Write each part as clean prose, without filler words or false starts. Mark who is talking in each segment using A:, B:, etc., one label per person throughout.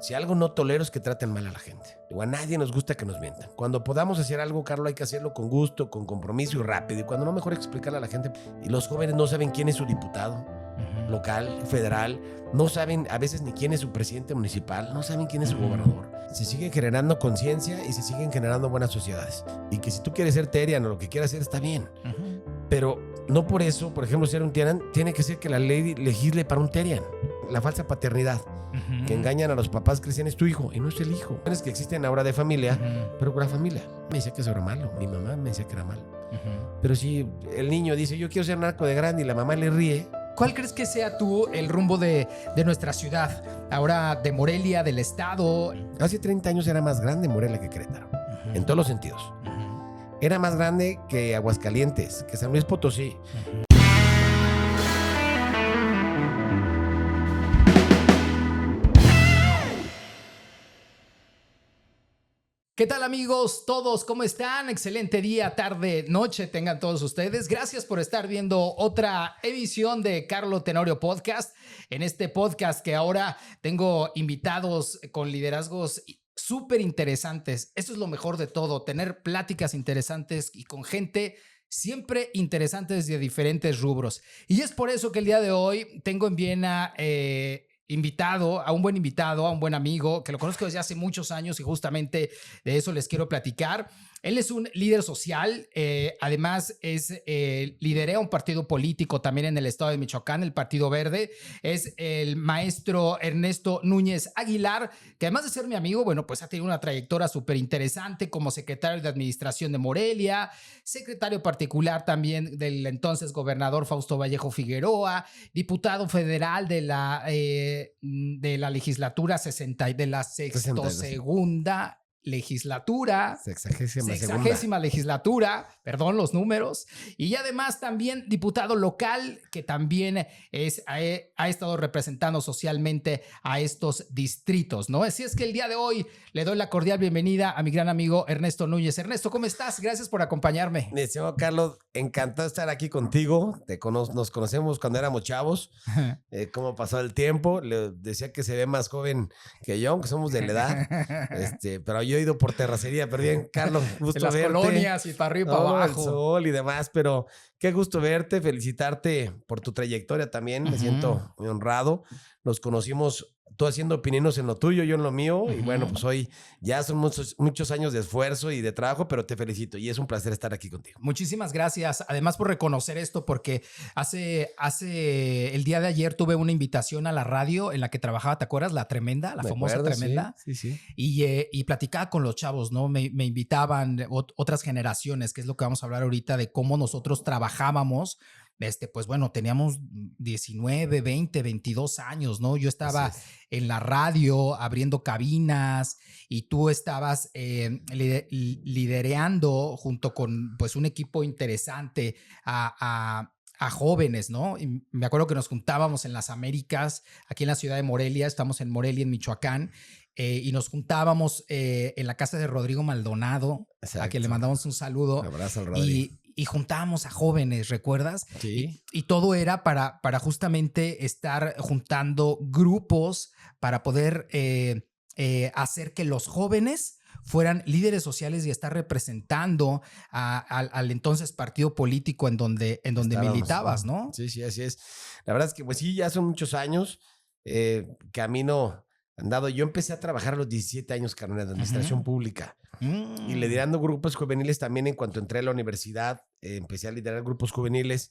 A: Si algo no tolero es que traten mal a la gente. Digo, a nadie nos gusta que nos mientan. Cuando podamos hacer algo, Carlos, hay que hacerlo con gusto, con compromiso y rápido. Y cuando no, mejor explicarle a la gente. Y los jóvenes no saben quién es su diputado local, federal, no saben a veces ni quién es su presidente municipal, no saben quién es su gobernador. Se siguen generando conciencia y se siguen generando buenas sociedades. Y que si tú quieres ser Terian o lo que quieras hacer está bien. Pero no por eso, por ejemplo, ser un Terian, tiene que ser que la ley legisle para un Terian. La falsa paternidad, que engañan a los papás que dicen es tu hijo y no es el hijo. Es que existen ahora de familia, pero con la familia. Me decía que eso era malo, mi mamá me decía que era malo. Pero si el niño dice yo quiero ser narco de grande y la mamá le ríe.
B: ¿Cuál crees que sea tú el rumbo de nuestra ciudad? Ahora de Morelia, del estado.
A: Hace 30 años era más grande Morelia que Querétaro, en todos los sentidos. Era más grande que Aguascalientes, que San Luis Potosí.
B: ¿Qué tal, amigos? Todos, ¿cómo están? Excelente día, tarde, noche tengan todos ustedes. Gracias por estar viendo otra edición de Carlo Tenorio Podcast. En este podcast que ahora tengo invitados con liderazgos súper interesantes. Eso es lo mejor de todo, tener pláticas interesantes y con gente siempre interesantes de diferentes rubros. Y es por eso que el día de hoy tengo en Viena a un buen amigo que lo conozco desde hace muchos años y justamente de eso les quiero platicar. Él es un líder social, además lidera un partido político también en el estado de Michoacán, el Partido Verde. Es el maestro Ernesto Núñez Aguilar, que además de ser mi amigo, bueno, pues ha tenido una trayectoria súper interesante como secretario de administración de Morelia, secretario particular también del entonces gobernador Fausto Vallejo Figueroa, diputado federal de la legislatura 60 de la 62ª legislatura, sexagésima legislatura, perdón los números, y además también diputado local que también ha estado representando socialmente a estos distritos, ¿no? Así es que el día de hoy le doy la cordial bienvenida a mi gran amigo Ernesto Núñez. Ernesto, ¿cómo estás? Gracias por acompañarme.
A: Mi estimado Carlos, encantado de estar aquí contigo. Nos conocemos cuando éramos chavos. Cómo pasó el tiempo. Le decía que se ve más joven que yo, aunque somos de la edad. Pero yo he ido por terracería, pero bien, Carlos, gusto
B: en las
A: verte.
B: colonias y para arriba y para abajo.
A: El sol y demás, pero qué gusto verte, felicitarte por tu trayectoria también. Me siento muy honrado. Nos conocimos tú haciendo opiniones en lo tuyo, yo en lo mío. Y bueno, pues hoy ya son muchos años de esfuerzo y de trabajo, pero te felicito y es un placer estar aquí contigo.
B: Muchísimas gracias. Además por reconocer esto, porque hace el día de ayer tuve una invitación a la radio en la que trabajaba, ¿te acuerdas? La Tremenda, la famosa Tremenda.
A: Sí.
B: Y platicaba con los chavos, ¿no? Me invitaban otras generaciones, que es lo que vamos a hablar ahorita, de cómo nosotros trabajábamos. Pues bueno, teníamos 19, 20, 22 años, ¿no? Yo estaba en la radio abriendo cabinas y tú estabas lidereando junto con pues un equipo interesante a jóvenes, ¿no? Y me acuerdo que nos juntábamos en las Américas, aquí en la ciudad de Morelia, estamos en Morelia, en Michoacán, y nos juntábamos en la casa de Rodrigo Maldonado, a quien le mandamos un saludo.
A: Un abrazo al Rodrigo.
B: Y juntábamos a jóvenes, ¿recuerdas?
A: Sí.
B: Y todo era para justamente estar juntando grupos para poder hacer que los jóvenes fueran líderes sociales y estar representando al entonces partido político en donde militabas, ¿no?
A: Sí, así es. La verdad es que pues sí, ya son muchos años, camino andado. Yo empecé a trabajar a los 17 años, carnal, de administración pública. Y liderando grupos juveniles también. En cuanto entré a la universidad, empecé a liderar grupos juveniles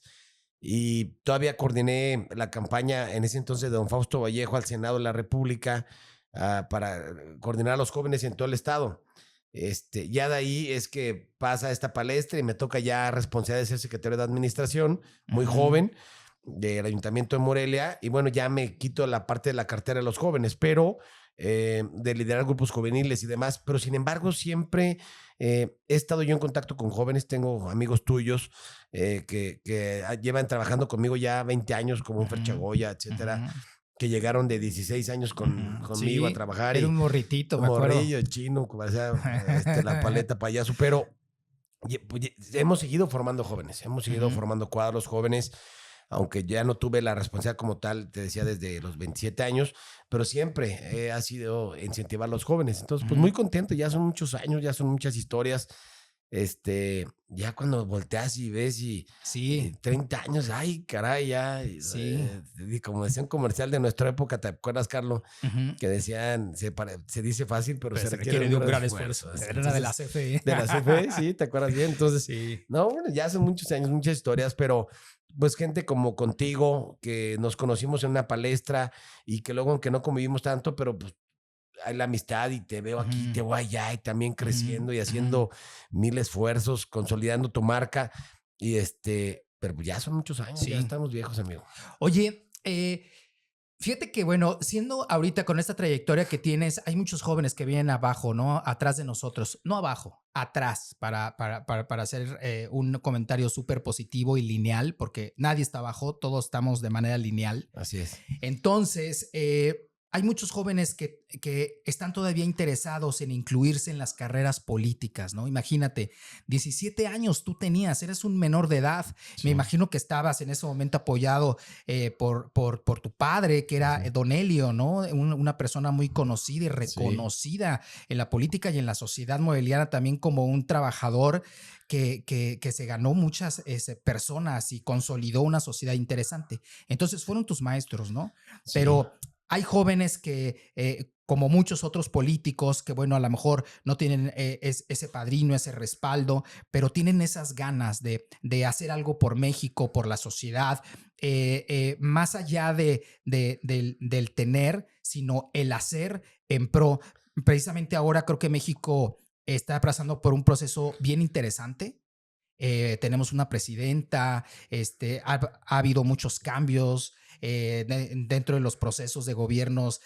A: y todavía coordiné la campaña en ese entonces de don Fausto Vallejo al Senado de la República para coordinar a los jóvenes en todo el estado. Ya de ahí es que pasa esta palestra y me toca ya responsabilidad de ser secretario de administración, muy joven, del Ayuntamiento de Morelia. Y bueno, ya me quito la parte de la cartera de los jóvenes, pero de liderar grupos juveniles y demás, pero sin embargo siempre he estado yo en contacto con jóvenes. Tengo amigos tuyos que llevan trabajando conmigo ya 20 años, como un Fer Chagoya, etcétera, que llegaron de 16 años conmigo a trabajar.
B: Era un morritito, me acuerdo.
A: Un morrillo chino, la paleta payaso, pero hemos seguido formando jóvenes, hemos seguido formando cuadros jóvenes. aunque ya no tuve la responsabilidad como tal, te decía, desde los 27 años, pero siempre ha sido incentivar a los jóvenes. Entonces, pues muy contento, ya son muchos años, ya son muchas historias. Ya cuando volteas y ves y
B: Sí,
A: 30 años, ay, caray, ya,
B: sí.
A: como decía un comercial de nuestra época, ¿te acuerdas, Carlos?
B: Ujú.
A: Que decían, se dice fácil, pero
B: Pero
A: se
B: se
A: requiere
B: requiere
A: un
B: de un
A: gran
B: gran
A: esfuerzo.
B: esfuerzo. Era de la
A: Entonces,
B: CFE.
A: de la CFE, sí, ¿te acuerdas bien? Entonces,
B: Sí.
A: no, bueno, ya son muchos años, muchas historias, pero pues gente como contigo, que nos conocimos en una palestra y que luego, aunque no convivimos tanto, pero pues hay la amistad y te veo aquí,
B: Ujú,
A: te voy allá y también
B: ujú,
A: creciendo y
B: ujú.
A: haciendo mil esfuerzos, consolidando tu marca y pero ya son muchos años, ya
B: Sí.
A: estamos viejos, amigo.
B: Oye, fíjate que, bueno, siendo ahorita con esta trayectoria que tienes, hay muchos jóvenes que vienen abajo, ¿no? Atrás de nosotros, no abajo, atrás, para hacer un comentario súper positivo y lineal, porque nadie está abajo, todos estamos de manera lineal.
A: Así es.
B: Entonces, hay muchos jóvenes que están todavía interesados en incluirse en las carreras políticas, ¿no? Imagínate, 17 años tú tenías, eres un menor de edad. Me
A: Sí.
B: imagino que estabas en ese momento apoyado por tu padre, que era
A: Ujú.
B: Don Helio, ¿no? Una persona muy conocida y
A: Sí.
B: reconocida en la política y en la sociedad modeliana también como un trabajador que se ganó muchas personas y consolidó una sociedad interesante. Entonces fueron tus maestros, ¿no?
A: Sí.
B: Pero hay jóvenes que, como muchos otros políticos, que bueno, a lo mejor no tienen ese padrino, ese respaldo, pero tienen esas ganas de hacer algo por México, por la sociedad, más allá del tener, sino el hacer en pro. Precisamente ahora creo que México está pasando por un proceso bien interesante. Tenemos una presidenta, ha habido muchos cambios dentro de los procesos de gobiernos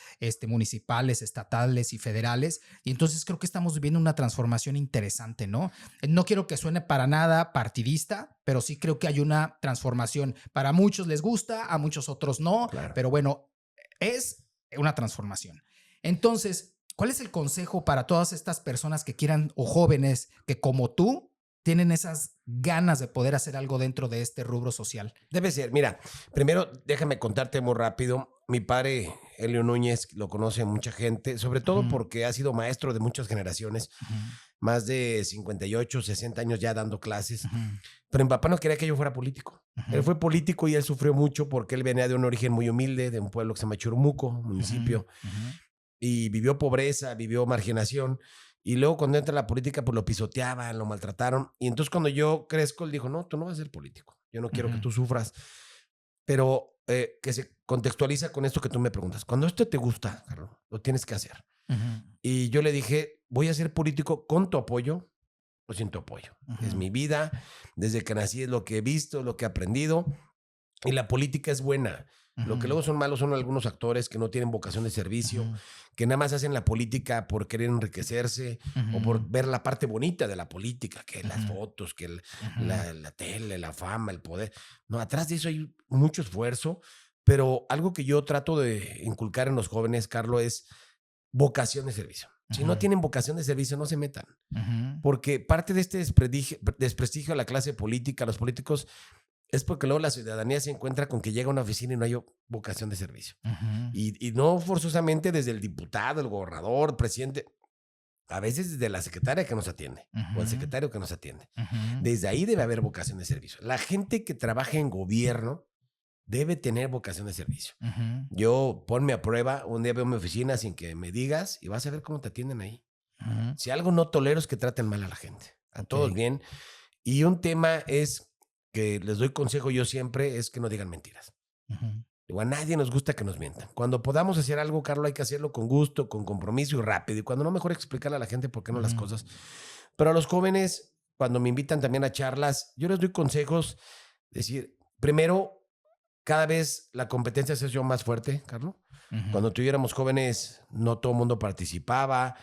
B: municipales, estatales y federales. Y entonces creo que estamos viviendo una transformación interesante, ¿no? No quiero que suene para nada partidista, pero sí creo que hay una transformación. Para muchos les gusta, a muchos otros no,
A: Claro.
B: pero bueno, es una transformación. Entonces, ¿cuál es el consejo para todas estas personas que quieran o jóvenes que como tú tienen esas ganas de poder hacer algo dentro de este rubro social?
A: Debe ser. Mira, primero déjame contarte muy rápido. Mi padre, Helio Núñez, lo conoce mucha gente, sobre todo
B: Ujú,
A: porque ha sido maestro de muchas generaciones,
B: ujú,
A: más de 58, 60 años ya dando clases.
B: ujú,
A: Pero mi papá no quería que yo fuera político.
B: ujú,
A: Él fue político y él sufrió mucho porque él venía de un origen muy humilde, de un pueblo que se llama Churumuco,
B: ujú,
A: municipio,
B: ujú,
A: y vivió pobreza, vivió marginación. Y luego cuando entra a la política, pues lo pisoteaban, lo maltrataron. Y entonces cuando yo crezco, él dijo, no, tú no vas a ser político. Yo no quiero que tú sufras. Pero que se contextualiza con esto que tú me preguntas. Cuando esto te gusta, Carlos, lo tienes que hacer.
B: ujú,
A: Y yo le dije, voy a ser político con tu apoyo o sin tu apoyo.
B: ujú,
A: Es mi vida. Desde que nací es lo que he visto, lo que he aprendido. Y la política es buena. Lo que
B: ujú,
A: luego son malos son algunos actores que no tienen vocación de servicio,
B: ujú,
A: que nada más hacen la política por querer enriquecerse o por
B: ujú,
A: ver la parte bonita de la política, que las
B: ujú,
A: fotos, que
B: ujú,
A: la tele, la fama, el poder. No, atrás de eso hay mucho esfuerzo, pero algo que yo trato de inculcar en los jóvenes, Carlos, es vocación de servicio. Si
B: ujú,
A: no tienen vocación de servicio, no se metan,
B: ujú,
A: porque parte de este desprestigio a la clase política, a los políticos, es porque luego la ciudadanía se encuentra con que llega a una oficina y no hay vocación de servicio.
B: ujú,
A: Y no forzosamente desde el diputado, el gobernador, el presidente, a veces desde la secretaria que nos atiende o el
B: ujú,
A: secretario que nos atiende.
B: ujú.
A: Desde ahí debe haber vocación de servicio. La gente que trabaja en gobierno debe tener vocación de servicio.
B: Ujú,
A: Yo ponme a prueba, un día veo mi oficina sin que me digas y vas a ver cómo te atienden ahí.
B: ujú.
A: Si algo no tolero es que traten mal a la gente, a todos
B: Okey.
A: bien. Y un tema es que les doy consejo yo siempre es que no digan mentiras.
B: Ujú,
A: Digo, a nadie nos gusta que nos mientan. Cuando podamos hacer algo, Carlos, hay que hacerlo con gusto, con compromiso y rápido. Y cuando no, mejor explicarle a la gente por qué no las
B: ujú,
A: cosas. Pero a los jóvenes, cuando me invitan también a charlas, yo les doy consejos. Decir, primero, cada vez la competencia se hace más fuerte, Carlos.
B: ujú,
A: Cuando tuviéramos jóvenes, no todo el mundo participaba.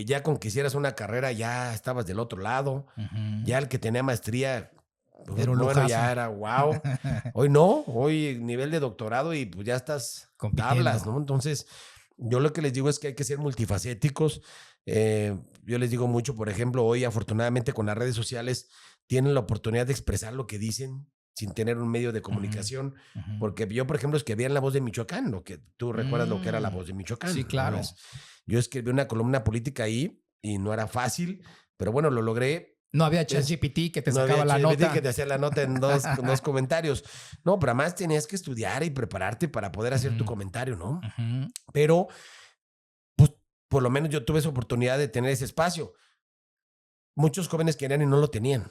A: Ya con que hicieras una carrera, ya estabas del otro lado.
B: ujú.
A: Ya el que tenía maestría, pues,
B: Era un
A: bueno,
B: lujazo.
A: ya era wow. Hoy no, hoy nivel de doctorado y pues ya estás
B: Compitiendo.
A: tablas, ¿no? Entonces, yo lo que les digo es que hay que ser multifacéticos. Yo les digo mucho, por ejemplo, hoy afortunadamente con las redes sociales tienen la oportunidad de expresar lo que dicen sin tener un medio de comunicación. Porque yo, por ejemplo, escribía en La Voz de Michoacán, lo que tú recuerdas lo que era La Voz de Michoacán.
B: Sí, claro.
A: ¿No? Yo escribí una columna política ahí y no era fácil, pero bueno, lo logré.
B: No había ChatGPT que te sacaba la nota.
A: Que te hacía la nota en dos comentarios. No, pero además tenías que estudiar y prepararte para poder hacer tu comentario, ¿no? Pero, pues, por lo menos yo tuve esa oportunidad de tener ese espacio. Muchos jóvenes querían y no lo tenían.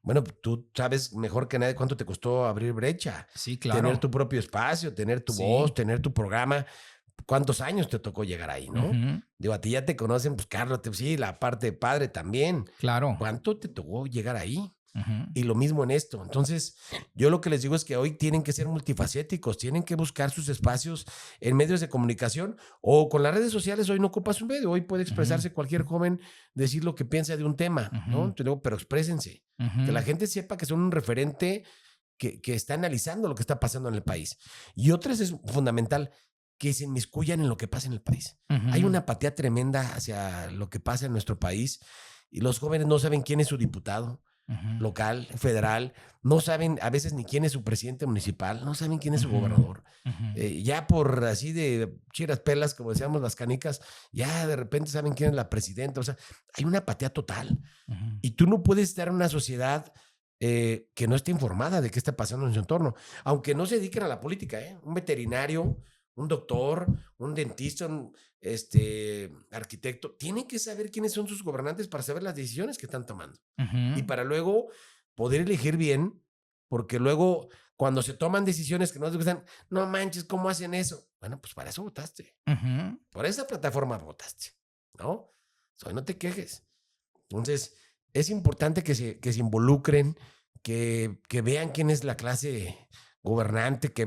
A: Bueno, tú sabes mejor que nadie cuánto te costó abrir brecha.
B: Sí, claro.
A: Tener tu propio espacio, tener tu voz, tener tu programa. ¿Cuántos años te tocó llegar ahí, no? Digo, a ti ya te conocen, pues Carlos, sí, la parte de padre también.
B: Claro.
A: ¿Cuánto te tocó llegar ahí? Y lo mismo en esto. Entonces, yo lo que les digo es que hoy tienen que ser multifacéticos, tienen que buscar sus espacios en medios de comunicación o con las redes sociales. Hoy no ocupas un medio, hoy puede expresarse cualquier joven, decir lo que piensa de un tema, ¿no? Entonces, digo, pero exprésense, que la gente sepa que son un referente que está analizando lo que está pasando en el país. Y otras es fundamental, que se inmiscuyan en lo que pasa en el país. Hay una apatía tremenda hacia lo que pasa en nuestro país y los jóvenes no saben quién es su diputado local, federal, no saben a veces ni quién es su presidente municipal, no saben quién es su gobernador. Ya por así de chiras pelas, como decíamos las canicas, ya de repente saben quién es la presidenta. O sea, hay una apatía total. Y tú no puedes estar en una sociedad que no esté informada de qué está pasando en su entorno, aunque no se dediquen a la política, un veterinario, un doctor, un dentista, un arquitecto, tienen que saber quiénes son sus gobernantes para saber las decisiones que están tomando. Y para luego poder elegir bien, porque luego cuando se toman decisiones que no les gustan, no manches, ¿cómo hacen eso? Bueno, pues para eso votaste. Por esa plataforma votaste, ¿no? No te quejes. Entonces, es importante que se involucren, que vean quién es la clase gobernante, que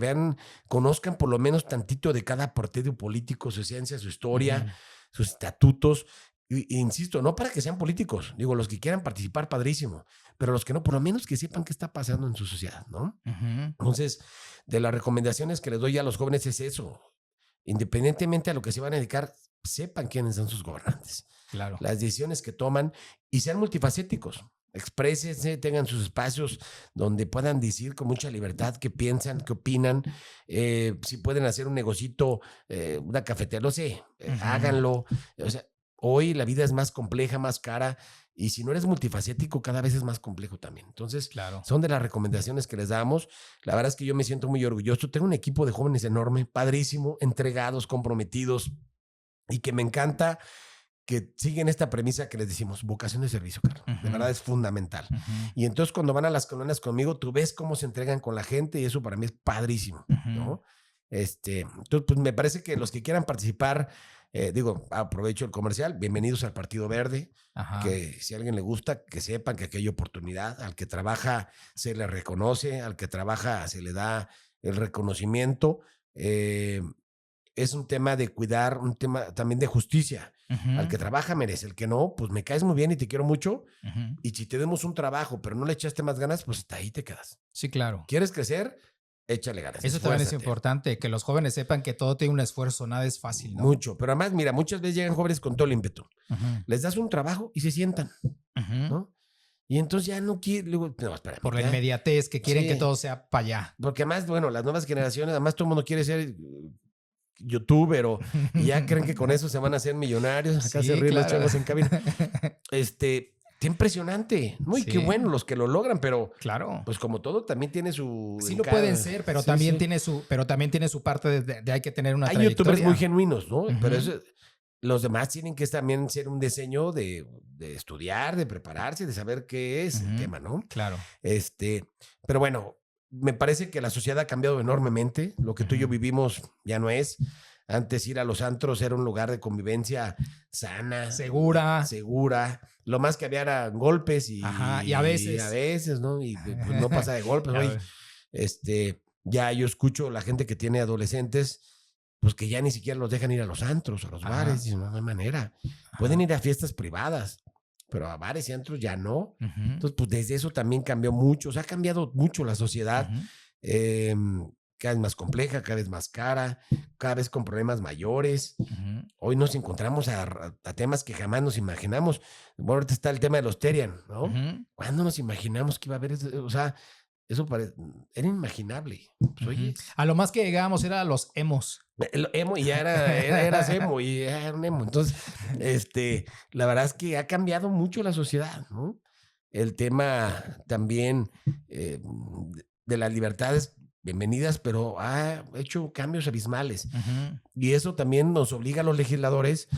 A: conozcan por lo menos tantito de cada partido político, su esencia, su historia, sus estatutos. Insisto, no para que sean políticos, digo, los que quieran participar, padrísimo, pero los que no, por lo menos que sepan qué está pasando en su sociedad, ¿no? Entonces, de las recomendaciones que les doy a los jóvenes es eso. Independientemente a lo que se van a dedicar, sepan quiénes son sus gobernantes.
B: Claro.
A: Las decisiones que toman y sean multifacéticos. Exprésense, tengan sus espacios donde puedan decir con mucha libertad qué piensan, qué opinan. Si pueden hacer un negocito, una cafetería, no sé, háganlo. O sea, hoy la vida es más compleja, más cara, y si no eres multifacético, cada vez es más complejo también. Entonces, son de las recomendaciones que les damos. La verdad es que yo me siento muy orgulloso. Tengo un equipo de jóvenes enorme, padrísimo, entregados, comprometidos, y que me encanta que siguen esta premisa que les decimos, vocación de servicio, Carlos. De verdad es fundamental. Y entonces cuando van a las colonias conmigo, tú ves cómo se entregan con la gente y eso para mí es padrísimo, ¿no? Entonces, pues me parece que los que quieran participar, aprovecho el comercial, bienvenidos al Partido Verde, que si a alguien le gusta, que sepan que aquí hay oportunidad, al que trabaja se le reconoce, al que trabaja se le da el reconocimiento. Es un tema de cuidar, un tema también de justicia. Al que trabaja merece, el que no, pues me caes muy bien y te quiero mucho. Y si te demos un trabajo, pero no le echaste más ganas, pues hasta ahí te quedas.
B: Sí, claro.
A: ¿Quieres crecer? Échale ganas.
B: Eso también es importante, que los jóvenes sepan que todo tiene un esfuerzo, nada es fácil, ¿no?
A: Mucho, pero además, mira, muchas veces llegan jóvenes con todo el ímpetu. Les das un trabajo y se sientan, ¿no? Y entonces ya no quieren, no, espérame,
B: por la inmediatez, que quieren que todo sea para allá.
A: Porque además, bueno, las nuevas generaciones, además todo el mundo quiere ser youtuber y ya creen que con eso se van a hacer millonarios. Acá se ríen los chavos en cabina. Qué impresionante, ¿no? Y qué bueno los que lo logran, pero pues como todo también tiene su...
B: Sí lo pueden ser, pero también tiene su parte de hay que tener una trayectoria.
A: Hay youtubers muy genuinos, ¿no? Pero eso, los demás tienen que también ser un diseño de estudiar, de prepararse, de saber qué es el tema, ¿no?
B: Claro.
A: Pero bueno, me parece que la sociedad ha cambiado enormemente. Lo que tú y yo vivimos ya no es. Antes ir a los antros era un lugar de convivencia sana.
B: Segura.
A: Lo más que había eran golpes y
B: a veces.
A: ¿no? Y pues no pasa de golpes. Hoy, ya yo escucho la gente que tiene adolescentes, pues que ya ni siquiera los dejan ir a los antros, a los bares. Y no hay manera. Pueden ir a fiestas privadas, pero a bares y antros ya no. Entonces, pues desde eso también cambió mucho. O sea, ha cambiado mucho la sociedad. Cada vez más compleja, cada vez más cara, cada vez con problemas mayores. Hoy nos encontramos a temas que jamás nos imaginamos. Bueno, ahorita está el tema de los Terian, ¿no? ¿Cuándo nos imaginamos que iba a haber eso? O sea, Eso era inimaginable. Pues, oye,
B: A lo más que llegábamos era a los emos.
A: el emo y ya eras emo y era un emo. Entonces, la verdad es que ha cambiado mucho la sociedad, ¿no? El tema también de las libertades bienvenidas, pero ha hecho cambios abismales. Y eso también nos obliga a los legisladores,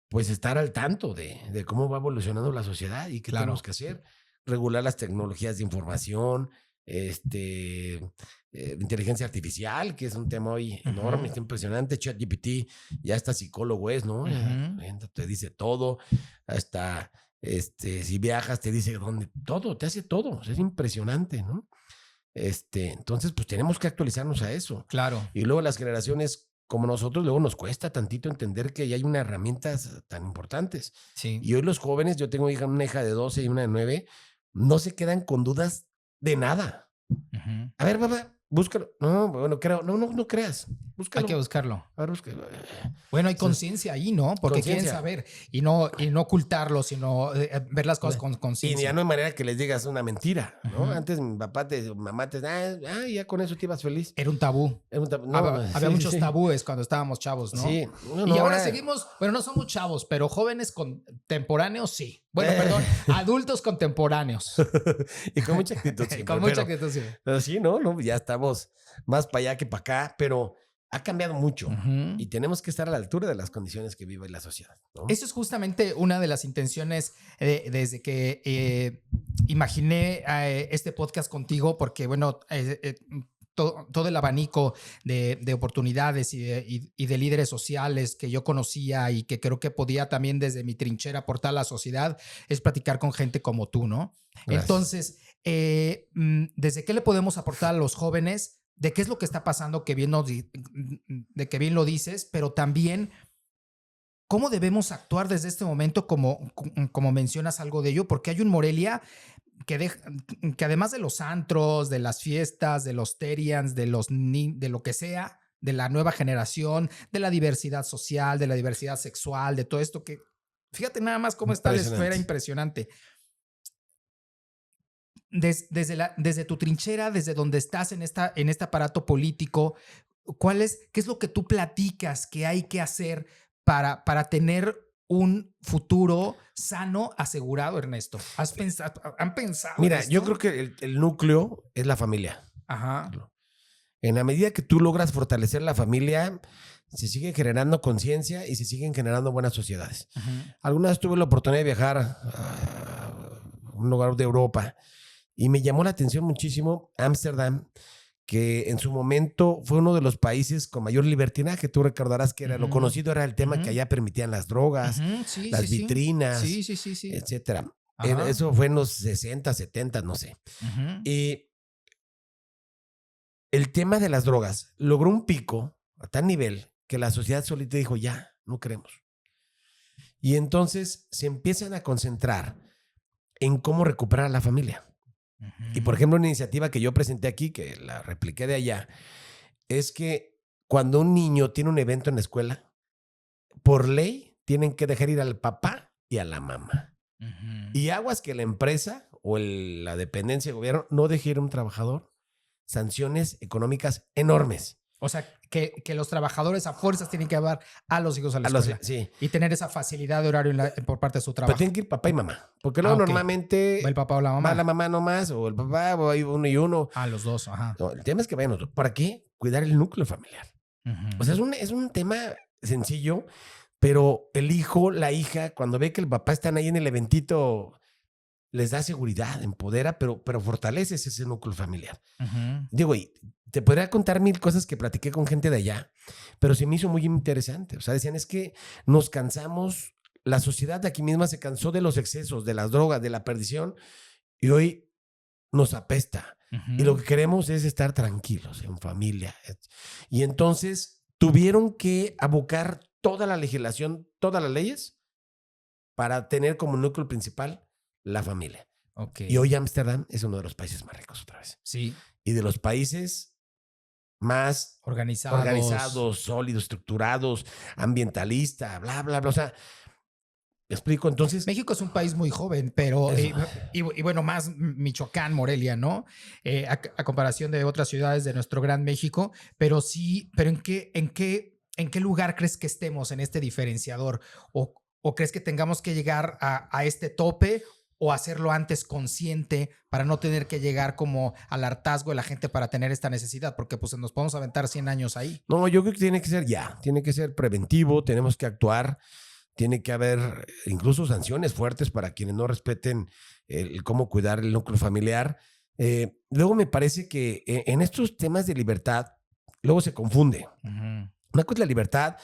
A: pues, estar al tanto de cómo va evolucionando la sociedad y qué tenemos que hacer. Regular las tecnologías de información, inteligencia artificial, que es un tema hoy enorme, está impresionante. ChatGPT, ya hasta psicólogo es, ¿no? Te dice todo, hasta si viajas te dice dónde, todo, te hace todo. O sea, es impresionante, ¿no? Entonces, pues tenemos que actualizarnos a eso.
B: Claro.
A: Y luego las generaciones como nosotros, luego nos cuesta tantito entender que ya hay unas herramientas tan importantes.
B: Sí.
A: Y hoy los jóvenes, yo tengo una hija de 12 y una de 9, no se quedan con dudas de nada. A ver, papá, búscalo. No, bueno, no creas. Búscalo.
B: Hay que buscarlo.
A: A ver, búscalo.
B: Bueno, hay conciencia ahí, ¿no? Porque quieren saber y no ocultarlo, sino ver las cosas con conciencia.
A: Y ya no hay manera que les digas una mentira, ¿no? Antes mi mamá te ya con eso te ibas feliz.
B: Era un tabú.
A: No,
B: había muchos tabúes cuando estábamos chavos, ¿no?
A: Sí.
B: Y ahora seguimos, bueno, no somos chavos, pero jóvenes contemporáneos sí. Bueno, perdón, adultos contemporáneos.
A: Y con mucha actitud siempre.
B: Con mucha actitud siempre.
A: Pero sí, ¿no? Ya estamos más para allá que para acá, pero ha cambiado mucho y tenemos que estar a la altura de las condiciones que vive la sociedad, ¿no?
B: Eso es justamente una de las intenciones desde que imaginé este podcast contigo, porque, bueno, todo el abanico de oportunidades y de líderes sociales que yo conocía y que creo que podía también desde mi trinchera aportar a la sociedad es platicar con gente como tú, ¿no? Gracias. Entonces, ¿desde qué le podemos aportar a los jóvenes? ¿De qué es lo que está pasando? Que bien lo dices, pero también ¿cómo debemos actuar desde este momento? Como mencionas algo de ello, porque hay un Morelia que además de los antros, de las fiestas, de los terians, de lo que sea, de la nueva generación, de la diversidad social, de la diversidad sexual, de todo esto que, fíjate nada más cómo está la esfera impresionante. Desde tu trinchera, desde donde estás en este aparato político, ¿qué es lo que tú platicas que hay que hacer para tener un futuro sano asegurado, Ernesto? ¿Han pensado?
A: Mira,
B: esto?
A: yo creo que el núcleo es la familia.
B: Ajá.
A: En la medida que tú logras fortalecer la familia, se sigue generando conciencia y se siguen generando buenas sociedades. Alguna vez tuve la oportunidad de viajar a un lugar de Europa y me llamó la atención muchísimo Ámsterdam, que en su momento fue uno de los países con mayor libertinaje. Tú recordarás que era lo conocido era el tema que allá permitían las drogas, las vitrinas, etcétera. Eso fue en los 60, 70, no sé. Y el tema de las drogas logró un pico a tal nivel que la sociedad solita dijo, ya, no queremos. Y entonces se empiezan a concentrar en cómo recuperar a la familia. Y, por ejemplo, una iniciativa que yo presenté aquí, que la repliqué de allá, es que cuando un niño tiene un evento en la escuela, por ley tienen que dejar ir al papá y a la mamá. Y aguas que la empresa o la dependencia de gobierno no deje ir a un trabajador, sanciones económicas enormes.
B: O sea, que los trabajadores a fuerzas tienen que llevar a los hijos a la escuela.
A: Sí.
B: Y tener esa facilidad de horario por parte de su trabajo.
A: Pero tienen que ir papá y mamá. Porque luego normalmente...
B: ¿Va el papá o la mamá?
A: Va la mamá nomás, o el papá, o hay uno y uno.
B: Los dos, ajá.
A: No, el tema es que vayan los dos. ¿Para qué? Cuidar el núcleo familiar. O sea, es un tema sencillo, pero el hijo, la hija, cuando ve que el papá están ahí en el eventito, les da seguridad, empodera, pero fortaleces ese núcleo familiar. Digo, y te podría contar 1000 cosas que platiqué con gente de allá, pero se me hizo muy interesante. O sea, decían, es que nos cansamos, la sociedad de aquí misma se cansó de los excesos, de las drogas, de la perdición, y hoy nos apesta. Y lo que queremos es estar tranquilos, en familia. Y entonces tuvieron que abocar toda la legislación, todas las leyes, para tener como núcleo principal la familia. Y hoy Ámsterdam es uno de los países más ricos otra vez.
B: Sí.
A: Y de los países más organizados, sólidos, estructurados, ambientalistas, bla, bla, bla. O sea, ¿Me explico? Entonces...
B: México es un país muy joven, pero y bueno, más Michoacán, Morelia, ¿no? A comparación de otras ciudades de nuestro gran México, pero sí, pero ¿en qué lugar crees que estemos en este diferenciador? ¿O crees que tengamos que llegar a este tope o hacerlo antes consciente para no tener que llegar como al hartazgo de la gente para tener esta necesidad? Porque pues nos podemos aventar 100 años ahí.
A: No, yo creo que tiene que ser tiene que ser preventivo, tenemos que actuar. Tiene que haber incluso sanciones fuertes para quienes no respeten el cómo cuidar el núcleo familiar. Luego me parece que en estos temas de libertad, luego se confunde.
B: Uh-huh.
A: Una cosa es la libertad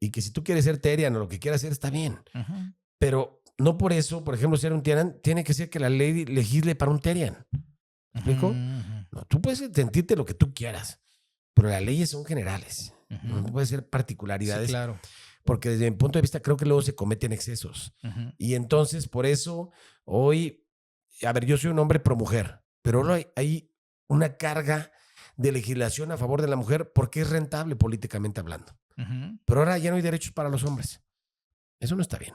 A: y que si tú quieres ser Terian o lo que quieras hacer está bien.
B: Uh-huh.
A: Pero no por eso, por ejemplo, ser un Terian, tiene que ser que la ley legisle para un Terian. ¿Me explico?
B: Uh-huh.
A: No, tú puedes sentirte lo que tú quieras, pero las leyes son generales.
B: Uh-huh.
A: No puede ser particularidades.
B: Sí, claro.
A: Porque desde mi punto de vista creo que luego se cometen excesos.
B: Uh-huh.
A: Y entonces por eso hoy, a ver, yo soy un hombre pro mujer, pero ahora hay una carga de legislación a favor de la mujer porque es rentable políticamente hablando.
B: Uh-huh.
A: Pero ahora ya no hay derechos para los hombres. Eso no está bien.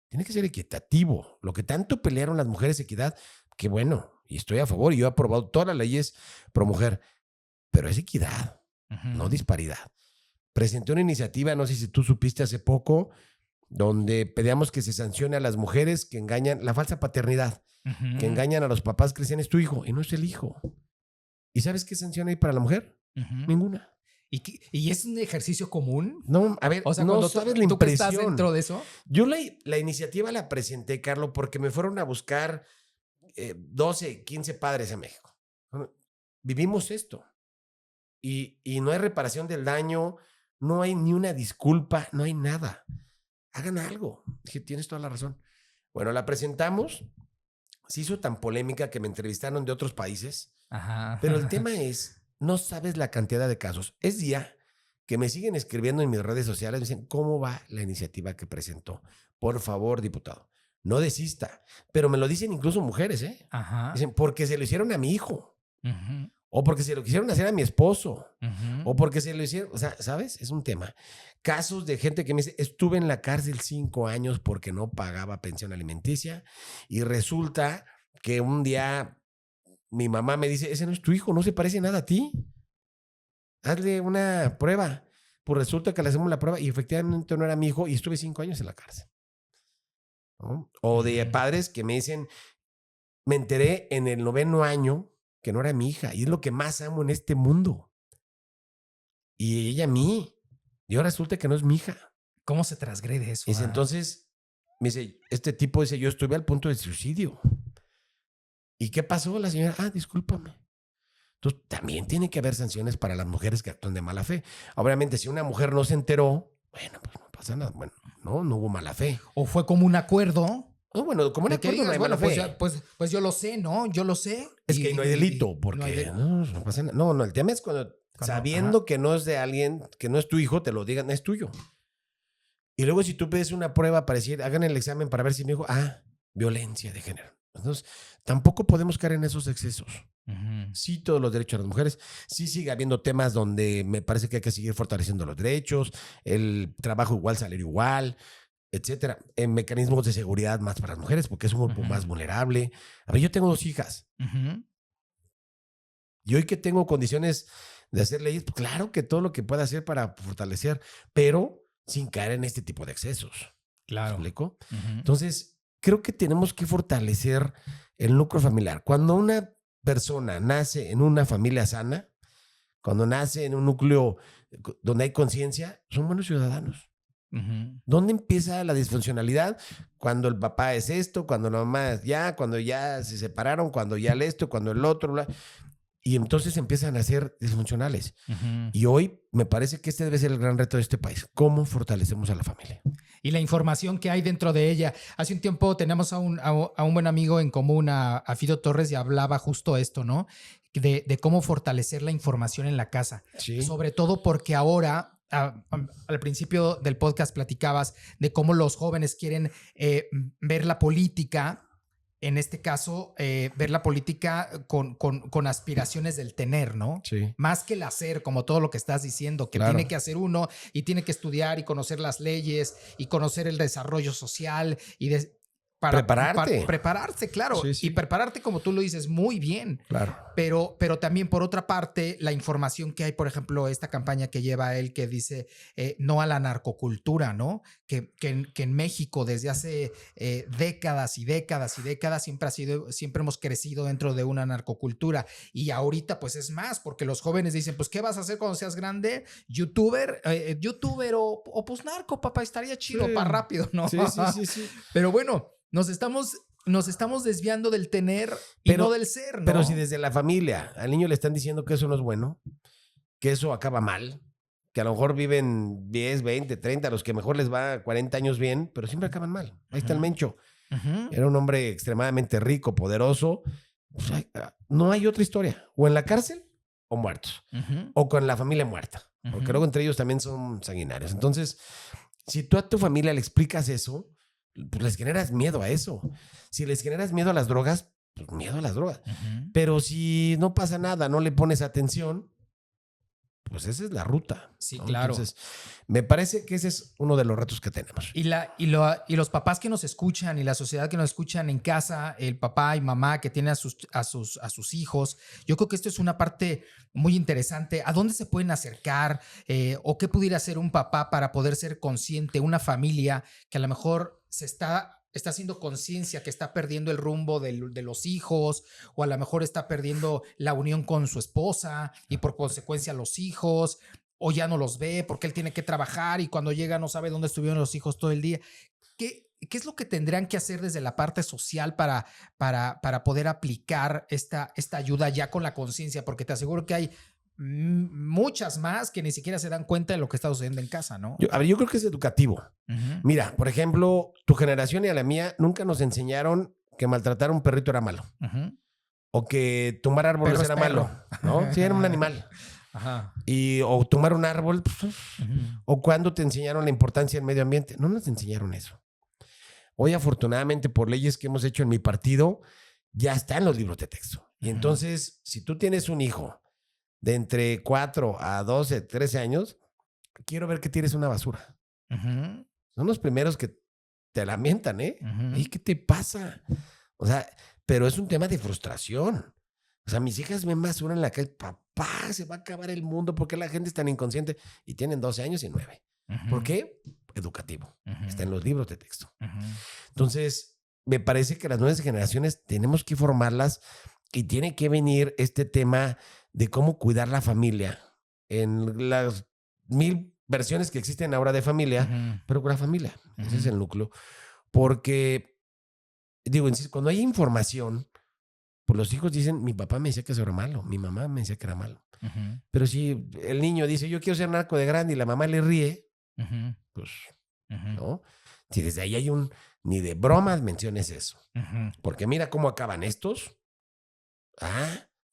A: Tiene que ser equitativo. Lo que tanto pelearon las mujeres, equidad, que bueno, y estoy a favor, y yo he aprobado todas las leyes pro mujer, pero es equidad,
B: Uh-huh.
A: no disparidad. Presenté una iniciativa, no sé si tú supiste hace poco, donde pedíamos que se sancione a las mujeres que engañan, la falsa paternidad,
B: Uh-huh.
A: que engañan a los papás que decían es tu hijo y no es el hijo. ¿Y sabes qué sanción hay para la mujer?
B: Uh-huh.
A: Ninguna.
B: ¿Y es un ejercicio común?
A: No, a ver,
B: O sea,
A: no
B: cuando
A: sabes la
B: tú que estás
A: impresión.
B: dentro de eso.
A: Yo la iniciativa la presenté, Carlos, porque me fueron a buscar 12, 15 padres a México. Vivimos esto. Y no hay reparación del daño, no hay ni una disculpa, no hay nada. Hagan algo. Dije, tienes toda la razón. Bueno, la presentamos. Se hizo tan polémica que me entrevistaron de otros países.
B: Ajá.
A: Pero el tema es, no sabes la cantidad de casos. Es día que me siguen escribiendo en mis redes sociales. Me dicen, ¿cómo va la iniciativa que presentó? Por favor, diputado, no desista. Pero me lo dicen incluso mujeres, ¿eh?
B: Ajá.
A: Dicen, porque se lo hicieron a mi hijo.
B: Uh-huh.
A: O porque se lo quisieron hacer a mi esposo.
B: Uh-huh.
A: O porque se lo hicieron, o sea, ¿sabes? Es un tema. Casos de gente que me dice, estuve en la cárcel 5 años porque no pagaba pensión alimenticia y resulta que un día mi mamá me dice, ese no es tu hijo, no se parece nada a ti. Hazle una prueba. Pues resulta que le hacemos la prueba y efectivamente no era mi hijo y estuve 5 años en la cárcel. ¿No? O de padres que me dicen, me enteré en el 9º año que no era mi hija y es lo que más amo en este mundo. Y ella a mí. Y ahora resulta que no es mi hija.
B: ¿Cómo se transgrede eso?
A: Dice, entonces, me dice, este tipo dice, yo estuve al punto de suicidio. ¿Y qué pasó? La señora, discúlpame. Entonces, también tiene que haber sanciones para las mujeres que actúan de mala fe. Obviamente, si una mujer no se enteró, bueno, pues no pasa nada. Bueno, no hubo mala fe.
B: O fue como un acuerdo.
A: No, bueno, como un acuerdo no hay mala fe.
B: Pues yo lo sé, ¿no? Yo lo sé.
A: Es que ahí no hay delito, porque no pasa nada. No, el tema es cuando sabiendo que no es de alguien, que no es tu hijo, te lo digan, es tuyo. Y luego si tú pides una prueba para decir, hagan el examen para ver si mi hijo, violencia de género. Entonces, tampoco podemos caer en esos excesos.
B: Uh-huh.
A: Sí, todos los derechos de las mujeres. Sí sigue habiendo temas donde me parece que hay que seguir fortaleciendo los derechos, el trabajo igual, salario igual, etcétera. En mecanismos de seguridad más para las mujeres, porque es un grupo más vulnerable. A ver, yo tengo 2 hijas.
B: Uh-huh.
A: Y hoy que tengo condiciones de hacer leyes, pues claro que todo lo que pueda hacer para fortalecer, pero sin caer en este tipo de excesos.
B: Claro.
A: ¿Me explico?
B: Uh-huh.
A: Entonces, creo que tenemos que fortalecer el núcleo familiar. Cuando una persona nace en una familia sana, cuando nace en un núcleo donde hay conciencia, son buenos ciudadanos.
B: Uh-huh.
A: ¿Dónde empieza la disfuncionalidad? Cuando el papá es esto, cuando la mamá es ya, cuando ya se separaron, cuando ya el esto, cuando el otro, bla. Y entonces empiezan a ser disfuncionales.
B: Uh-huh.
A: Y hoy me parece que este debe ser el gran reto de este país. ¿Cómo fortalecemos a la familia?
B: Y la información que hay dentro de ella. Hace un tiempo tenemos a un buen amigo en común, a Fido Torres, y hablaba justo esto, ¿no? De cómo fortalecer la información en la casa.
A: Sí.
B: Sobre todo porque ahora, al principio del podcast platicabas de cómo los jóvenes quieren ver la política en este caso, ver la política con aspiraciones del tener, ¿no?
A: Sí.
B: Más que el hacer, como todo lo que estás diciendo, que tiene que hacer uno y tiene que estudiar y conocer las leyes y conocer el desarrollo social y prepararse, claro.
A: Sí, sí.
B: Y prepararte, como tú lo dices, muy bien.
A: Claro.
B: Pero también, por otra parte, la información que hay, por ejemplo, esta campaña que lleva él que dice no a la narcocultura, ¿no? Que en México desde hace décadas y décadas y décadas siempre hemos crecido dentro de una narcocultura. Y ahorita, pues es más, porque los jóvenes dicen, pues, ¿qué vas a hacer cuando seas grande? ¿Youtuber o pues narco, papá? Estaría chido,
A: sí.
B: para rápido, ¿no?
A: Sí.
B: Pero bueno, nos estamos desviando del tener y no del ser, ¿no?
A: Pero si desde la familia al niño le están diciendo que eso no es bueno, que eso acaba mal, que a lo mejor viven 10, 20, 30, los que mejor les va 40 años bien, pero siempre acaban mal. Ahí está el Mencho. Era un hombre extremadamente rico, poderoso. Pues no hay otra historia. O en la cárcel o muertos. O con la familia muerta. Porque luego entre ellos también son sanguinarios. Entonces, si tú a tu familia le explicas eso, pues les generas miedo a eso. Si les generas miedo a las drogas, pues miedo a las drogas. Pero si no pasa nada, no le pones atención, pues esa es la ruta.
B: Sí,
A: ¿no?
B: claro.
A: Entonces, me parece que ese es uno de los retos que tenemos.
B: Y los papás que nos escuchan y la sociedad que nos escuchan en casa, el papá y mamá que tienen a sus hijos, yo creo que esto es una parte muy interesante. ¿A dónde se pueden acercar? ¿O qué pudiera hacer un papá para poder ser consciente, una familia que a lo mejor está haciendo conciencia que está perdiendo el rumbo de los hijos, o a lo mejor está perdiendo la unión con su esposa y por consecuencia los hijos, o ya no los ve porque él tiene que trabajar y cuando llega no sabe dónde estuvieron los hijos todo el día? ¿Qué es lo que tendrían que hacer desde la parte social para poder aplicar esta ayuda ya con la conciencia? Porque te aseguro que hay muchas más que ni siquiera se dan cuenta de lo que está sucediendo en casa, ¿no?
A: Yo creo que es educativo. Mira, por ejemplo, tu generación y a la mía nunca nos enseñaron que maltratar a un perrito era malo. O que tumbar árboles era malo, ¿no? Sí, era un animal. O tumbar un árbol, pues, o cuando te enseñaron la importancia del medio ambiente. No nos enseñaron eso. Hoy, afortunadamente, por leyes que hemos hecho en mi partido, ya está en los libros de texto. Y entonces, si tú tienes un hijo de entre 4 a 12, 13 años, quiero ver que tires una basura. Son los primeros que te lamentan, ¿eh? ¿Y qué te pasa? O sea, pero es un tema de frustración. O sea, mis hijas ven basura en la calle. Papá, se va a acabar el mundo. ¿Por qué la gente es tan inconsciente? Y tienen 12 años y 9. ¿Por qué? Educativo. Está en los libros de texto. Entonces, me parece que las nuevas generaciones tenemos que formarlas y tiene que venir este tema de cómo cuidar la familia en las 1000 versiones que existen ahora de familia, pero con la familia. Ese es el núcleo. Porque, digo, cuando hay información, pues los hijos dicen, mi papá me decía que eso era malo, mi mamá me decía que era malo. Pero si el niño dice, yo quiero ser narco de grande y la mamá le ríe, pues, ¿no? Si desde ahí ni de bromas menciones eso. Porque mira cómo acaban estos.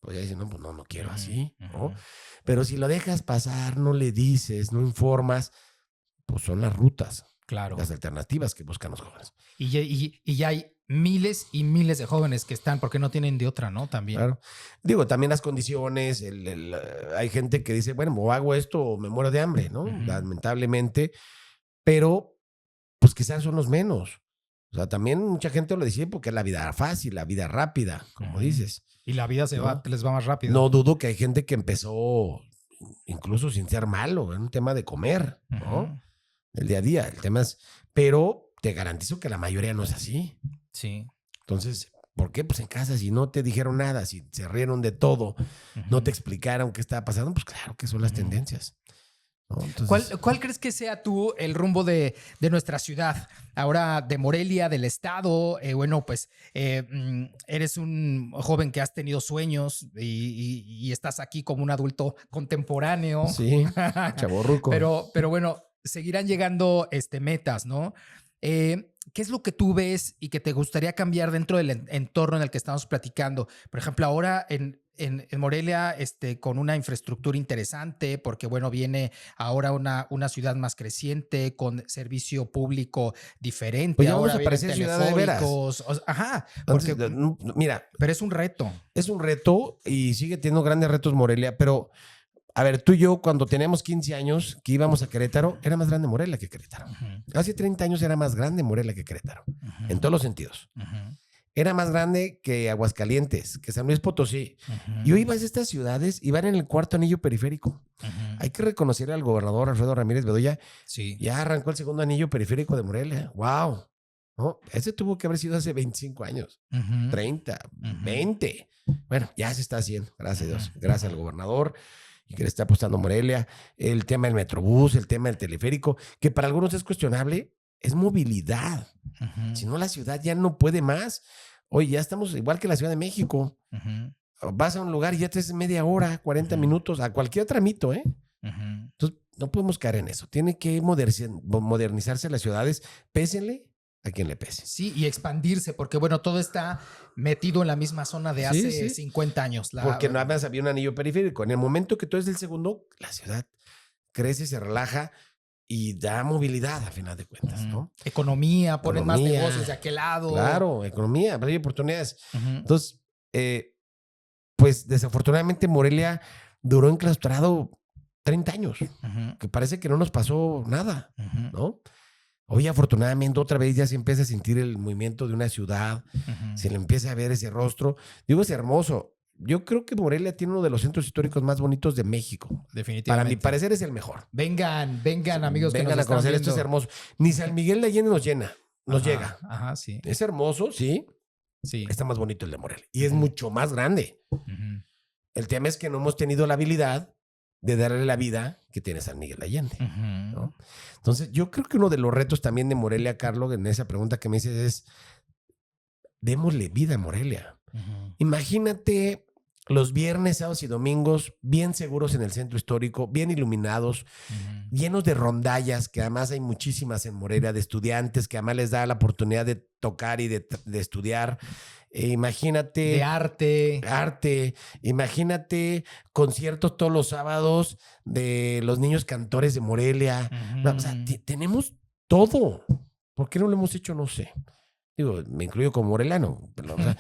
A: Pues ya dicen, no, pues no quiero así, ¿no? Pero si lo dejas pasar, no le dices, no informas, pues son las rutas.
B: Claro.
A: Las alternativas que buscan los jóvenes.
B: Y ya hay miles y miles de jóvenes que están porque no tienen de otra, ¿no? También.
A: Claro. Digo, también las condiciones, hay gente que dice, bueno, o hago esto o me muero de hambre, ¿no? Lamentablemente, pero pues quizás son los menos. O sea, también mucha gente lo dice porque es la vida fácil, la vida rápida, como dices.
B: Y la vida les va más rápido.
A: No dudo que hay gente que empezó incluso sin ser malo, en un tema de comer, ¿no? El día a día, el tema es... Pero te garantizo que la mayoría no es así.
B: Sí.
A: Entonces, ¿por qué? Pues en casa, si no te dijeron nada, si se rieron de todo, no te explicaron qué estaba pasando, pues claro que son las tendencias. ¿No? Entonces,
B: ¿Cuál crees que sea tú el rumbo de nuestra ciudad? Ahora de Morelia, del estado. Bueno, pues eres un joven que has tenido sueños y estás aquí como un adulto contemporáneo.
A: Sí, chavorruco.
B: Pero bueno, seguirán llegando metas, ¿no? ¿Qué es lo que tú ves y que te gustaría cambiar dentro del entorno en el que estamos platicando? Por ejemplo, ahora en Morelia con una infraestructura interesante, porque bueno, viene ahora una ciudad más creciente, con servicio público diferente.
A: Pues ya vamos
B: ahora
A: a
B: vienen
A: parecer ciudad de veras.
B: teleféricos. Ajá, porque,
A: Entonces, mira,
B: pero es un reto.
A: es un reto y sigue teniendo grandes retos Morelia, pero a ver, tú y yo cuando teníamos 15 años que íbamos a Querétaro, era más grande Morelia que Querétaro. Hace 30 años era más grande Morelia que Querétaro, en todos los sentidos. Era más grande que Aguascalientes, que San Luis Potosí. Y hoy vas a estas ciudades y van en el cuarto anillo periférico. Hay que reconocer al gobernador Alfredo Ramírez Bedoya.
B: Sí.
A: Ya arrancó el segundo anillo periférico de Morelia. ¡Wow! ¿No? Ese tuvo que haber sido hace 25 años, 30, 20. Bueno, ya se está haciendo, gracias a Dios. Gracias al gobernador y que le está apostando Morelia. El tema del Metrobús, el tema del teleférico, que para algunos es cuestionable, es movilidad. Si no, la ciudad ya no puede más. Hoy ya estamos igual que la Ciudad de México. Vas a un lugar y ya te es media hora, 40 minutos, a cualquier tramito, ¿eh? Entonces, no podemos caer en eso. Tiene que modernizarse las ciudades, pésenle a quien le pese.
B: Sí, y expandirse, porque bueno, todo está metido en la misma zona de hace 50 años.
A: Porque no más había un anillo periférico. En el momento que tú eres el segundo, la ciudad crece, se relaja y da movilidad a final de cuentas, ¿no?
B: Economía, ponen más negocios de aquel lado.
A: Claro, economía, hay oportunidades. Entonces, pues desafortunadamente Morelia duró enclaustrado 30 años, que parece que no nos pasó nada, ¿no? Hoy afortunadamente otra vez ya se empieza a sentir el movimiento de una ciudad, se le empieza a ver ese rostro. Digo, es hermoso. Yo creo que Morelia tiene uno de los centros históricos más bonitos de México.
B: Definitivamente.
A: Para mi parecer es el mejor.
B: Vengan, amigos,
A: vengan
B: que nos
A: a conocer,
B: están viendo.
A: esto es hermoso. Ni San Miguel de Allende nos llega.
B: Ajá, sí.
A: Es hermoso, sí.
B: Sí.
A: Está más bonito el de Morelia. Y es mucho más grande. El tema es que no hemos tenido la habilidad de darle la vida que tiene San Miguel de Allende, ¿no? Entonces, yo creo que uno de los retos también de Morelia, Carlos, en esa pregunta que me dices es, démosle vida a Morelia. Imagínate los viernes, sábados y domingos bien seguros en el centro histórico, bien iluminados, llenos de rondallas, que además hay muchísimas en Morelia, de estudiantes, que además les da la oportunidad de tocar y de estudiar. Imagínate.
B: De arte.
A: Imagínate conciertos todos los sábados de los niños cantores de Morelia. O sea, tenemos todo. ¿Por qué no lo hemos hecho? No sé. Digo, me incluyo como morelano, pero, o sea,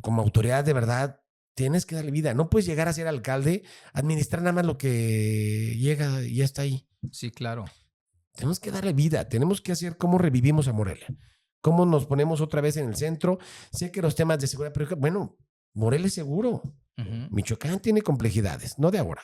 A: como autoridad de verdad, tienes que darle vida. No puedes llegar a ser alcalde, administrar nada más lo que llega y ya está ahí.
B: Sí, claro.
A: Tenemos que darle vida. Tenemos que hacer cómo revivimos a Morelia. Cómo nos ponemos otra vez en el centro. Sé que los temas de seguridad, pero bueno, Morelia es seguro. Michoacán tiene complejidades, no de ahora.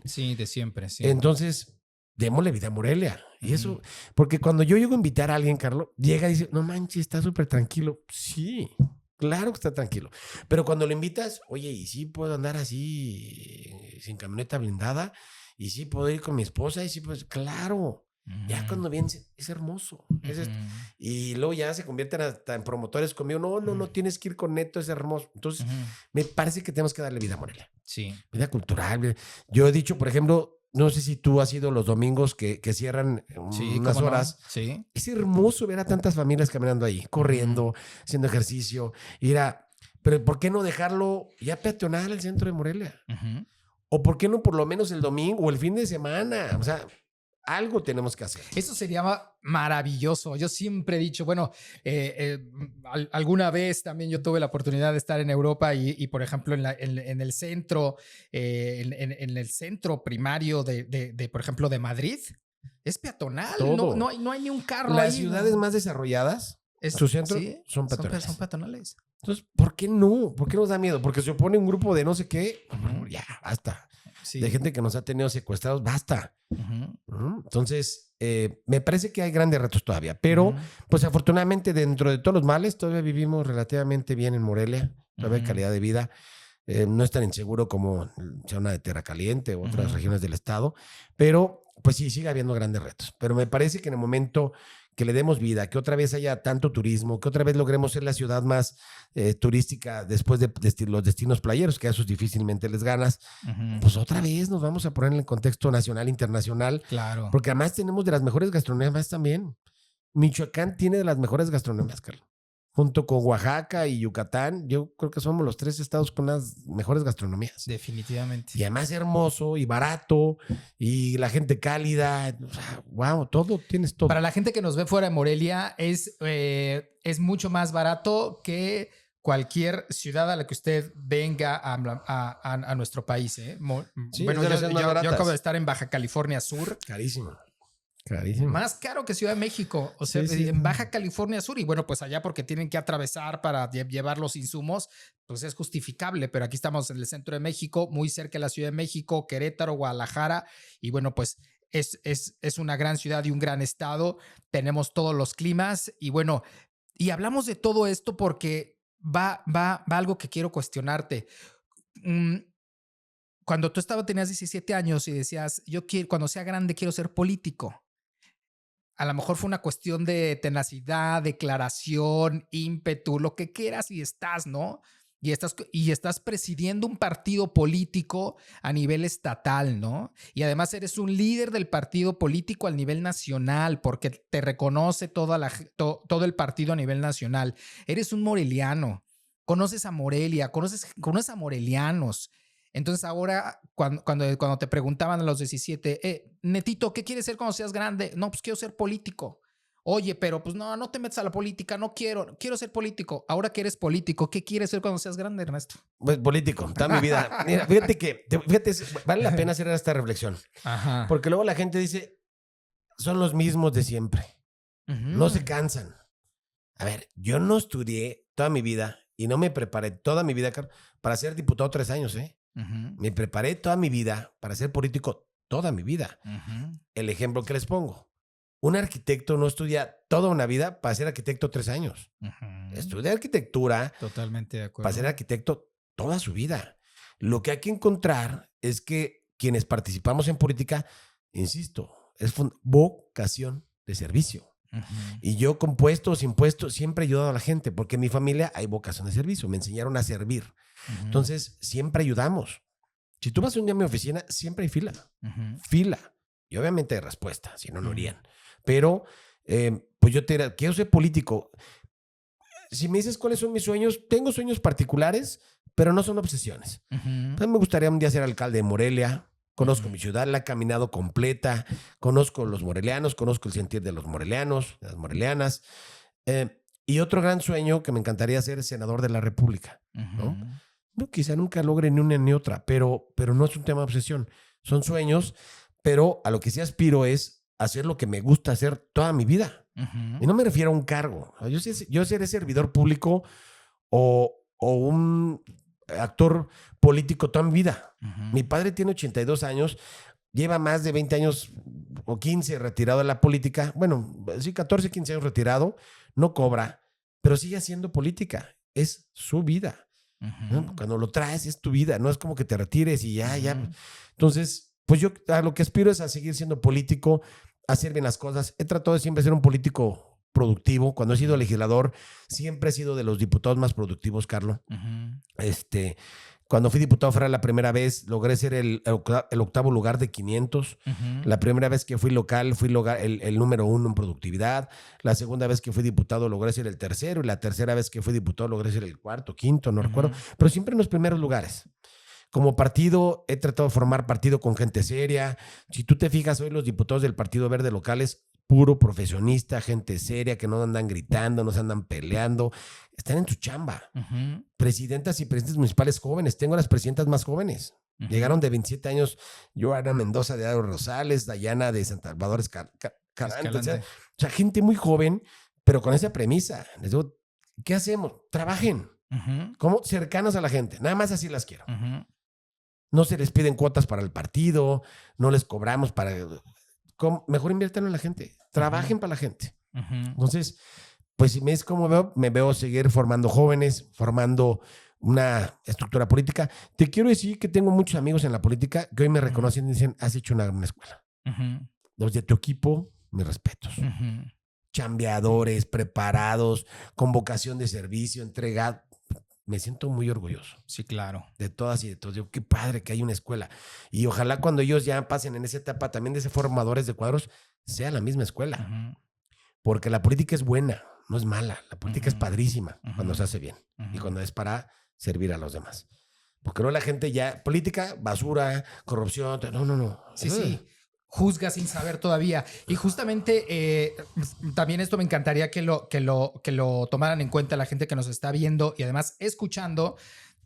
B: Sí, de siempre, sí.
A: Entonces, démosle vida a Morelia. Y eso, porque cuando yo llego a invitar a alguien, Carlos, llega y dice, no manches, está súper tranquilo. Sí, claro que está tranquilo. Pero cuando lo invitas, oye, ¿y sí puedo andar así sin camioneta blindada? ¿Y sí puedo ir con mi esposa? Y sí, pues, claro. Ya cuando vienes, es hermoso. Y luego ya se convierten hasta en promotores conmigo. No, tienes que ir con Neto, es hermoso. Entonces, me parece que tenemos que darle vida a Morelia.
B: Sí.
A: Vida cultural. Yo he dicho, por ejemplo, no sé si tú has ido los domingos que cierran unas horas.
B: No. Sí.
A: Es hermoso ver a tantas familias caminando ahí, corriendo, haciendo ejercicio. Pero ¿por qué no dejarlo ya peatonal el centro de Morelia? ¿O por qué no por lo menos el domingo o el fin de semana? O sea, algo tenemos que hacer.
B: Eso sería maravilloso. Yo siempre he dicho, bueno, alguna vez también yo tuve la oportunidad de estar en Europa y por ejemplo, en el centro, en el centro primario por ejemplo, de Madrid, es peatonal. No hay ni un carro
A: Las
B: ahí.
A: ciudades más desarrolladas, sus centros son peatonales.
B: Son peatonales.
A: Entonces, ¿por qué no? ¿Por qué nos da miedo? Porque se opone un grupo de no sé qué. Ya, basta. Sí. De gente que nos ha tenido secuestrados, basta. Entonces, me parece que hay grandes retos todavía, pero pues afortunadamente dentro de todos los males todavía vivimos relativamente bien en Morelia, todavía hay calidad de vida, no es tan inseguro como zona de Tierra Caliente u otras regiones del estado, pero pues sí, sigue habiendo grandes retos, pero me parece que en el momento que le demos vida, que otra vez haya tanto turismo, que otra vez logremos ser la ciudad más turística después de los destinos playeros, que a esos difícilmente les ganas, pues otra vez nos vamos a poner en el contexto nacional, internacional.
B: Claro.
A: Porque además tenemos de las mejores gastronomías también. Michoacán tiene de las mejores gastronomías, Carlos. junto con Oaxaca y Yucatán, yo creo que somos los 3 estados con las mejores gastronomías.
B: Definitivamente.
A: Y además hermoso y barato y la gente cálida. O sea, wow, todo, tienes todo.
B: Para la gente que nos ve fuera de Morelia, es mucho más barato que cualquier ciudad a la que usted venga a nuestro país.
A: Sí,
B: bueno,
A: yo
B: acabo de estar en Baja California Sur.
A: Carísimo. Carísimo.
B: Más caro que Ciudad de México, o sea, sí. En Baja California Sur, y bueno, pues allá porque tienen que atravesar para llevar los insumos, pues es justificable, pero aquí estamos en el centro de México, muy cerca de la Ciudad de México, Querétaro, Guadalajara, y bueno, pues es una gran ciudad y un gran estado, tenemos todos los climas, y bueno, y hablamos de todo esto porque va algo que quiero cuestionarte. Cuando tú tenías 17 años y decías, cuando sea grande quiero ser político, a lo mejor fue una cuestión de tenacidad, declaración, ímpetu, lo que quieras y estás, ¿no? Y estás presidiendo un partido político a nivel estatal, ¿no? Y además eres un líder del partido político a nivel nacional porque te reconoce todo el partido a nivel nacional. Eres un moreliano, conoces a Morelia, conoces a morelianos. Entonces ahora, cuando te preguntaban a los 17, Netito, ¿qué quieres ser cuando seas grande? No, pues quiero ser político. Oye, pero pues no te metas a la política, no quiero ser político. Ahora que eres político, ¿qué quieres ser cuando seas grande, Ernesto?
A: Pues político, toda mi vida. Mira, fíjate, vale la pena hacer esta reflexión.
B: Ajá.
A: Porque luego la gente dice, son los mismos de siempre. No se cansan. A ver, yo no estudié toda mi vida y no me preparé toda mi vida para ser diputado 3 años, ¿eh? Me preparé toda mi vida para ser político toda mi vida. El ejemplo que les pongo. Un arquitecto no estudia toda una vida para ser arquitecto 3 años. Estudia arquitectura.
B: Totalmente de acuerdo.
A: Para ser arquitecto toda su vida. Lo que hay que encontrar es que quienes participamos en política, insisto, es vocación de servicio. Y yo con puestos, sin puestos, siempre he ayudado a la gente porque en mi familia hay vocación de servicio. Me enseñaron a servir. Entonces, siempre ayudamos. Si tú vas un día a mi oficina, siempre hay fila. Fila. Y obviamente hay respuesta, si no, no irían. Pero, pues yo te diría, quiero ser político. Si me dices cuáles son mis sueños, tengo sueños particulares, pero no son obsesiones. Entonces, me gustaría un día ser alcalde de Morelia. Conozco mi ciudad, la he caminado completa. Conozco los morelianos, conozco el sentir de los morelianos, de las morelianas. Y otro gran sueño que me encantaría ser senador de la República, ¿no? No, quizá nunca logre ni una ni otra, pero no es un tema de obsesión. Son sueños, pero a lo que sí aspiro es hacer lo que me gusta hacer toda mi vida. Y no me refiero a un cargo. Yo seré servidor público o un actor político toda mi vida. Mi padre tiene 82 años, lleva más de 20 años o 15 retirado de la política. Bueno, sí, 14, 15 años retirado. No cobra, pero sigue haciendo política. Es su vida. ¿No? Cuando lo traes es tu vida, no es como que te retires y ya. Entonces, pues yo a lo que aspiro es a seguir siendo político, a hacer bien las cosas. He tratado de siempre ser un político productivo. Cuando he sido legislador, siempre he sido de los diputados más productivos, Carlos. Cuando fui diputado federal la primera vez, logré ser el octavo lugar de 500. La primera vez que fui local, el número 1 en productividad. La segunda vez que fui diputado, logré ser el tercero. Y la tercera vez que fui diputado, logré ser el cuarto, quinto, no recuerdo. Pero siempre en los primeros lugares. Como partido, he tratado de formar partido con gente seria. Si tú te fijas, hoy los diputados del Partido Verde locales, puro profesionista, gente seria, que no andan gritando, no se andan peleando. Están en su chamba. Presidentas y presidentes municipales jóvenes. Tengo las presidentas más jóvenes. Llegaron de 27 años. Joana Mendoza de Aro Rosales, Dayana de Santa Salvador Escalante. O sea, gente muy joven, pero con esa premisa. Les digo, ¿qué hacemos? Trabajen. Como cercanos a la gente. Nada más así las quiero. No se les piden cuotas para el partido, no les cobramos para... Mejor inviértanlo en la gente. Trabajen para la gente. Entonces, pues si me es como me veo seguir formando jóvenes, formando una estructura política. Te quiero decir que tengo muchos amigos en la política que hoy me reconocen y dicen, has hecho una gran escuela. Los de tu equipo, mis respetos. Chambeadores, preparados, con vocación de servicio, entregado. Me siento muy orgulloso.
B: Sí, claro.
A: De todas y de todos. Digo, qué padre que hay una escuela. Y ojalá cuando ellos ya pasen en esa etapa también de ser formadores de cuadros, sea la misma escuela. Porque la política es buena. no es mala. La política es padrísima cuando se hace bien y cuando es para servir a los demás. Porque no la gente ya, política, basura, corrupción, no.
B: Sí. Juzga sin saber todavía. Y justamente también esto me encantaría que lo tomaran en cuenta la gente que nos está viendo y además escuchando,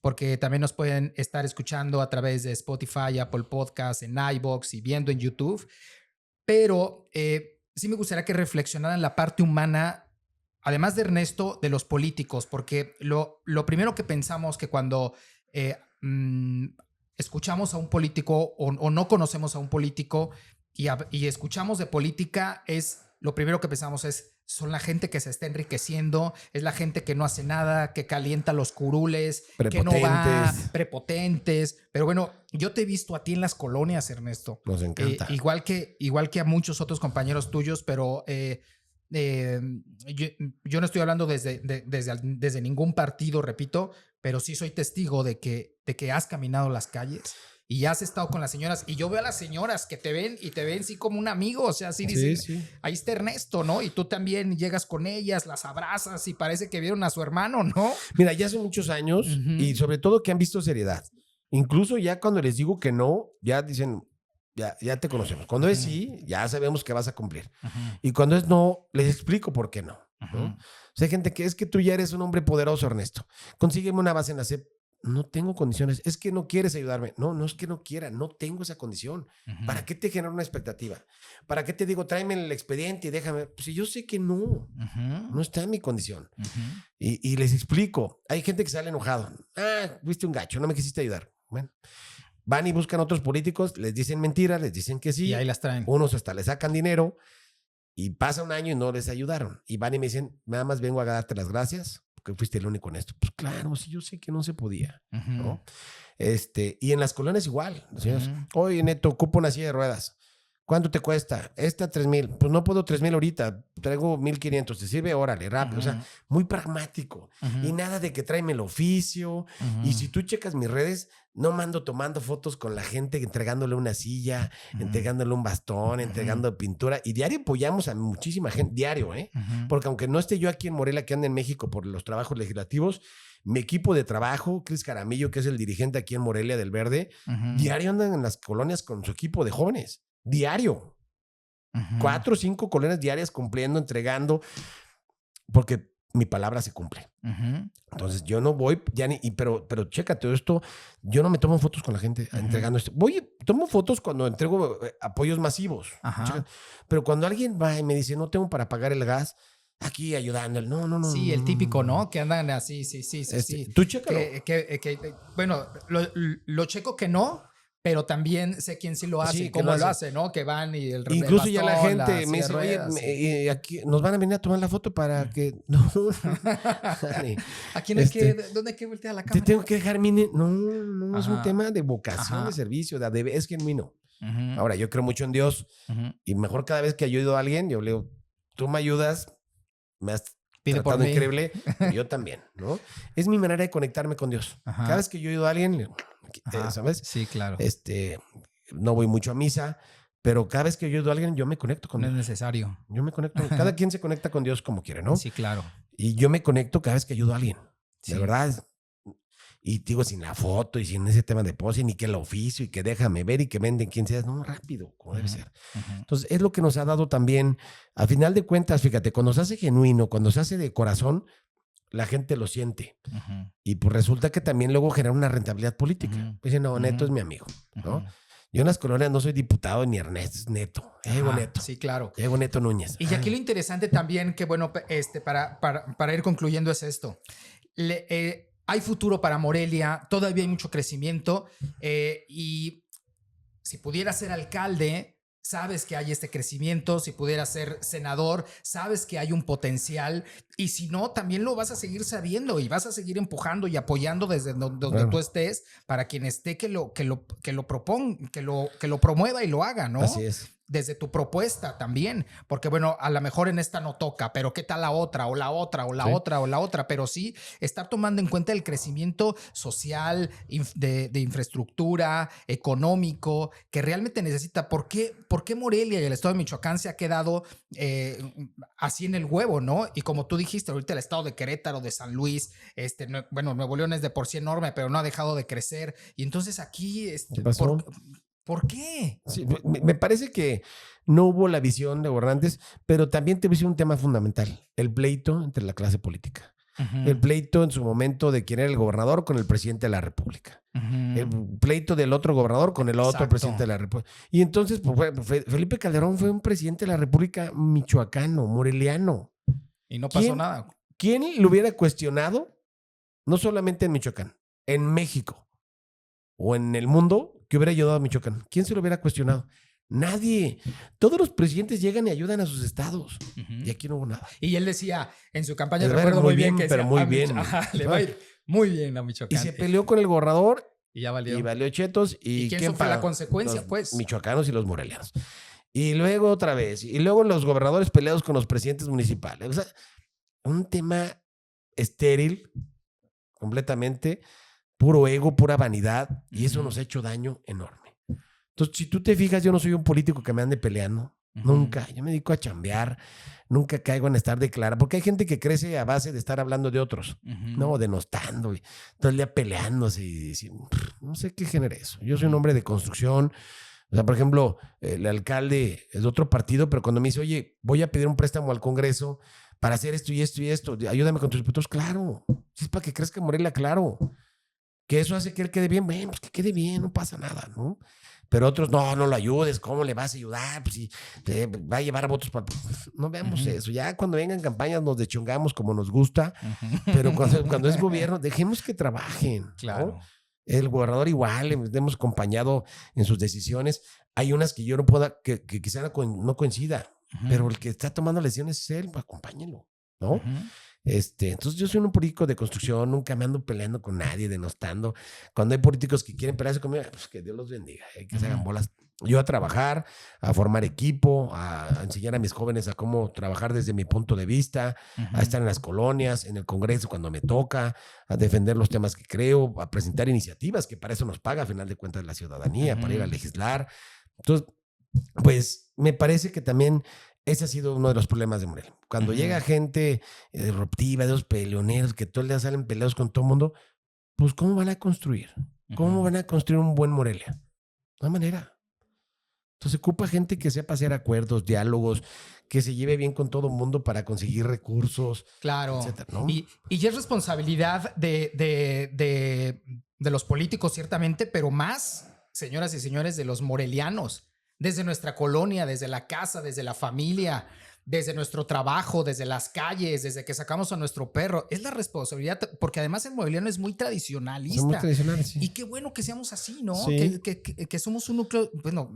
B: porque también nos pueden estar escuchando a través de Spotify, Apple Podcasts, en iVoox y viendo en YouTube. Pero sí me gustaría que reflexionaran la parte humana, además de Ernesto, de los políticos, porque lo primero que pensamos que cuando escuchamos a un político o no conocemos a un político y escuchamos de política, lo primero que pensamos son la gente que se está enriqueciendo, es la gente que no hace nada, que calienta los curules, que no va, prepotentes. Pero bueno, yo te he visto a ti en las colonias, Ernesto.
A: Nos encanta.
B: Igual que a muchos otros compañeros tuyos, pero yo no estoy hablando desde ningún partido, repito, pero sí soy testigo de que has caminado las calles y has estado con las señoras. Y yo veo a las señoras que te ven sí como un amigo. O sea, sí dicen, ahí está Ernesto, ¿no? Y tú también llegas con ellas, las abrazas y parece que vieron a su hermano, ¿no?
A: Mira, ya hace muchos años y sobre todo que han visto seriedad. Incluso ya cuando les digo que no, ya dicen, ya te conocemos. Cuando es sí, ya sabemos que vas a cumplir. Y cuando es no, les explico por qué no. ¿No? O sea, hay gente que es que tú ya eres un hombre poderoso, Ernesto. Consígueme una base en la CEP. No tengo condiciones. Es que no quieres ayudarme. No es que no quiera. No tengo esa condición. ¿Para qué te genero una expectativa? ¿Para qué te digo, tráeme el expediente y déjame? Pues si yo sé que no está en mi condición. Y les explico. Hay gente que sale enojado. Fuiste un gacho, no me quisiste ayudar. Bueno, van y buscan otros políticos, les dicen mentiras, les dicen que sí.
B: Y ahí las traen.
A: Unos hasta les sacan dinero y pasa un año y no les ayudaron. Y van y me dicen, nada más vengo a darte las gracias porque fuiste el único en esto. Pues claro, sí, yo sé que no se podía, ¿no? Y en las colonias igual. Oye, Neto, ocupo una silla de ruedas. ¿Cuánto te cuesta? Esta 3,000. Pues no puedo 3,000 ahorita. Traigo 1,500. ¿Te sirve? Órale, rápido. O sea, muy pragmático. Y nada de que tráeme el oficio. Y si tú checas mis redes, no mando tomando fotos con la gente, entregándole una silla, entregándole un bastón, entregando pintura. Y diario apoyamos a muchísima gente. Diario, ¿eh? Porque aunque no esté yo aquí en Morelia, que ando en México por los trabajos legislativos, mi equipo de trabajo, Cris Caramillo, que es el dirigente aquí en Morelia del Verde, diario andan en las colonias con su equipo de jóvenes. Diario. 4 o 5 colonias diarias cumpliendo, entregando, porque mi palabra se cumple. Entonces yo no voy, pero chécate esto, yo no me tomo fotos con la gente entregando esto. Tomo fotos cuando entrego apoyos masivos. Pero cuando alguien va y me dice, no tengo para pagar el gas, aquí ayudando. No.
B: Sí, el típico, ¿no? Que andan así, sí.
A: Tú chécalo.
B: Bueno, lo checo que no, pero también sé quién sí lo hace y cómo lo hace, ¿no? Que van y el
A: incluso bastón, ya la gente me dice, oye, aquí nos van a venir a tomar la foto para que... No.
B: Aquí no hay que... ¿Dónde hay que voltear la cámara?
A: Te tengo que dejar mi... No, es un tema de vocación, de servicio, es genuino. Ahora, yo creo mucho en Dios y mejor cada vez que ayudo a alguien, yo le digo, tú me ayudas, me has tratado increíble, yo también, ¿no? Es mi manera de conectarme con Dios. Cada vez que yo ayudo a alguien, ¿sabes?
B: Sí, claro.
A: No voy mucho a misa, pero cada vez que yo ayudo a alguien, yo me conecto con Dios.
B: No es necesario.
A: Yo me conecto. Cada quien se conecta con Dios como quiere, ¿no?
B: Sí, claro.
A: Y yo me conecto cada vez que ayudo a alguien. Sí. De verdad. Y digo, sin la foto y sin ese tema de pose, ni que el oficio y que déjame ver y que venden quien sea. No, rápido, como debe ser. Entonces, es lo que nos ha dado también, a final de cuentas, fíjate, cuando se hace genuino, cuando se hace de corazón, la gente lo siente. Y pues resulta que también luego genera una rentabilidad política. Pues dicen, no, Neto es mi amigo, ¿no? Yo en las colonias no soy diputado ni Ernesto, es Neto. Diego Neto.
B: Sí, claro.
A: Diego Neto Núñez.
B: Y aquí lo interesante también, que bueno, para ir concluyendo es esto. Hay futuro para Morelia, todavía hay mucho crecimiento y si pudiera ser alcalde, sabes que hay este crecimiento. Si pudiera ser senador, sabes que hay un potencial y si no, también lo vas a seguir sabiendo y vas a seguir empujando y apoyando desde donde tú estés para quien esté que lo proponga, que lo promueva y lo haga, ¿no?
A: Así es.
B: desde tu propuesta también, porque bueno, a lo mejor en esta no toca, pero ¿qué tal la otra o la otra o la otra o la otra? Pero sí estar tomando en cuenta el crecimiento social, de infraestructura, económico, que realmente necesita. ¿Por qué Morelia y el estado de Michoacán se ha quedado así en el huevo, no? Y como tú dijiste, ahorita el estado de Querétaro, de San Luis, bueno, Nuevo León es de por sí enorme, pero no ha dejado de crecer. Y entonces aquí,
A: ¿Qué pasó?
B: ¿Por qué?
A: Sí, me parece que no hubo la visión de gobernantes, pero también te voy a decir un tema fundamental, el pleito entre la clase política. El pleito en su momento de quién era el gobernador con el presidente de la República. El pleito del otro gobernador con el otro presidente de la República. Y entonces, pues, Felipe Calderón fue un presidente de la República michoacano, moreliano.
B: Y no pasó nada.
A: ¿Quién lo hubiera cuestionado? No solamente en Michoacán, en México o en el mundo, que hubiera ayudado a Michoacán. ¿Quién se lo hubiera cuestionado? Nadie. Todos los presidentes llegan y ayudan a sus estados. Y aquí no hubo nada.
B: Y él decía en su campaña, recuerdo muy bien, que
A: pero
B: decía,
A: muy bien.
B: Ajá, le va a ir muy bien a Michoacán.
A: Y se peleó con el gobernador.
B: Y ya valió.
A: Y valió chetos. ¿Y
B: quién sufrió la consecuencia,
A: los
B: pues?
A: Michoacanos y los morelianos. Y luego otra vez. Y luego los gobernadores peleados con los presidentes municipales. O sea, un tema estéril, completamente, puro ego, pura vanidad. Y eso nos ha hecho daño enorme. Entonces, si tú te fijas, yo no soy un político que me ande peleando. Nunca. Yo me dedico a chambear. Nunca caigo en estar declarando. Porque hay gente que crece a base de estar hablando de otros. No, denostando. Y todo el día peleándose. Y no sé qué genera eso. Yo soy un hombre de construcción. O sea, por ejemplo, el alcalde es de otro partido, pero cuando me dice, oye, voy a pedir un préstamo al Congreso para hacer esto y esto y esto, ayúdame con tus diputados. Claro. Si es para que crezca Morelia, claro. Que eso hace que él quede bien. Bueno, pues que quede bien, no pasa nada, ¿no? Pero otros, no lo ayudes, ¿cómo le vas a ayudar? Pues si te va a llevar votos para... No veamos eso. Ya cuando vengan campañas nos deschongamos como nos gusta, pero cuando es gobierno, dejemos que trabajen.
B: Claro.
A: ¿No? El gobernador igual, le hemos acompañado en sus decisiones. Hay unas que yo no pueda, que quizá no coincida, pero el que está tomando decisiones es él, pues acompáñenlo, ¿no? Entonces yo soy un político de construcción, nunca me ando peleando con nadie, denostando. Cuando hay políticos que quieren pelearse conmigo, pues que Dios los bendiga, que se hagan bolas. Yo a trabajar, a formar equipo, a enseñar a mis jóvenes a cómo trabajar desde mi punto de vista, a estar en las colonias, en el Congreso cuando me toca, a defender los temas que creo, a presentar iniciativas, que para eso nos paga a final de cuentas la ciudadanía, para ir a legislar. Entonces, pues me parece que también ese ha sido uno de los problemas de Morelia. Cuando llega gente disruptiva, de los peleoneros, que todo el día salen peleados con todo el mundo, pues ¿cómo van a construir? ¿Cómo van a construir un buen Morelia? No hay manera. Entonces ocupa gente que sepa hacer acuerdos, diálogos, que se lleve bien con todo el mundo para conseguir recursos,
B: claro,
A: etcétera, ¿no?
B: Y ya es responsabilidad de los políticos, ciertamente, pero más, señoras y señores, de los morelianos. Desde nuestra colonia, desde la casa, desde la familia, desde nuestro trabajo, desde las calles, desde que sacamos a nuestro perro. Es la responsabilidad, porque además el moreliano es muy tradicionalista.
A: Son muy tradicionales, sí.
B: Y qué bueno que seamos así, ¿no?
A: Sí.
B: Que somos un núcleo. Bueno,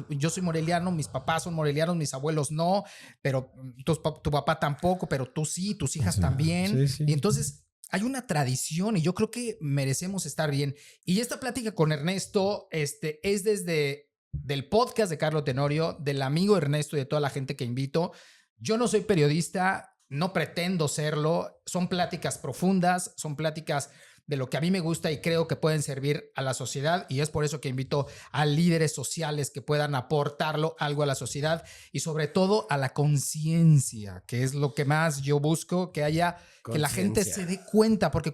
B: yo soy moreliano, mis papás son morelianos, mis abuelos no, pero tu papá tampoco, pero tú sí, tus hijas también.
A: Sí.
B: Y entonces hay una tradición y yo creo que merecemos estar bien. Y esta plática con Ernesto es desde del podcast de Carlo Tenorio, del amigo Ernesto y de toda la gente que invito. Yo no soy periodista, no pretendo serlo. Son pláticas profundas, son pláticas de lo que a mí me gusta y creo que pueden servir a la sociedad, y es por eso que invito a líderes sociales que puedan aportarlo algo a la sociedad y sobre todo a la conciencia, que es lo que más yo busco, que haya, que la gente se dé cuenta, porque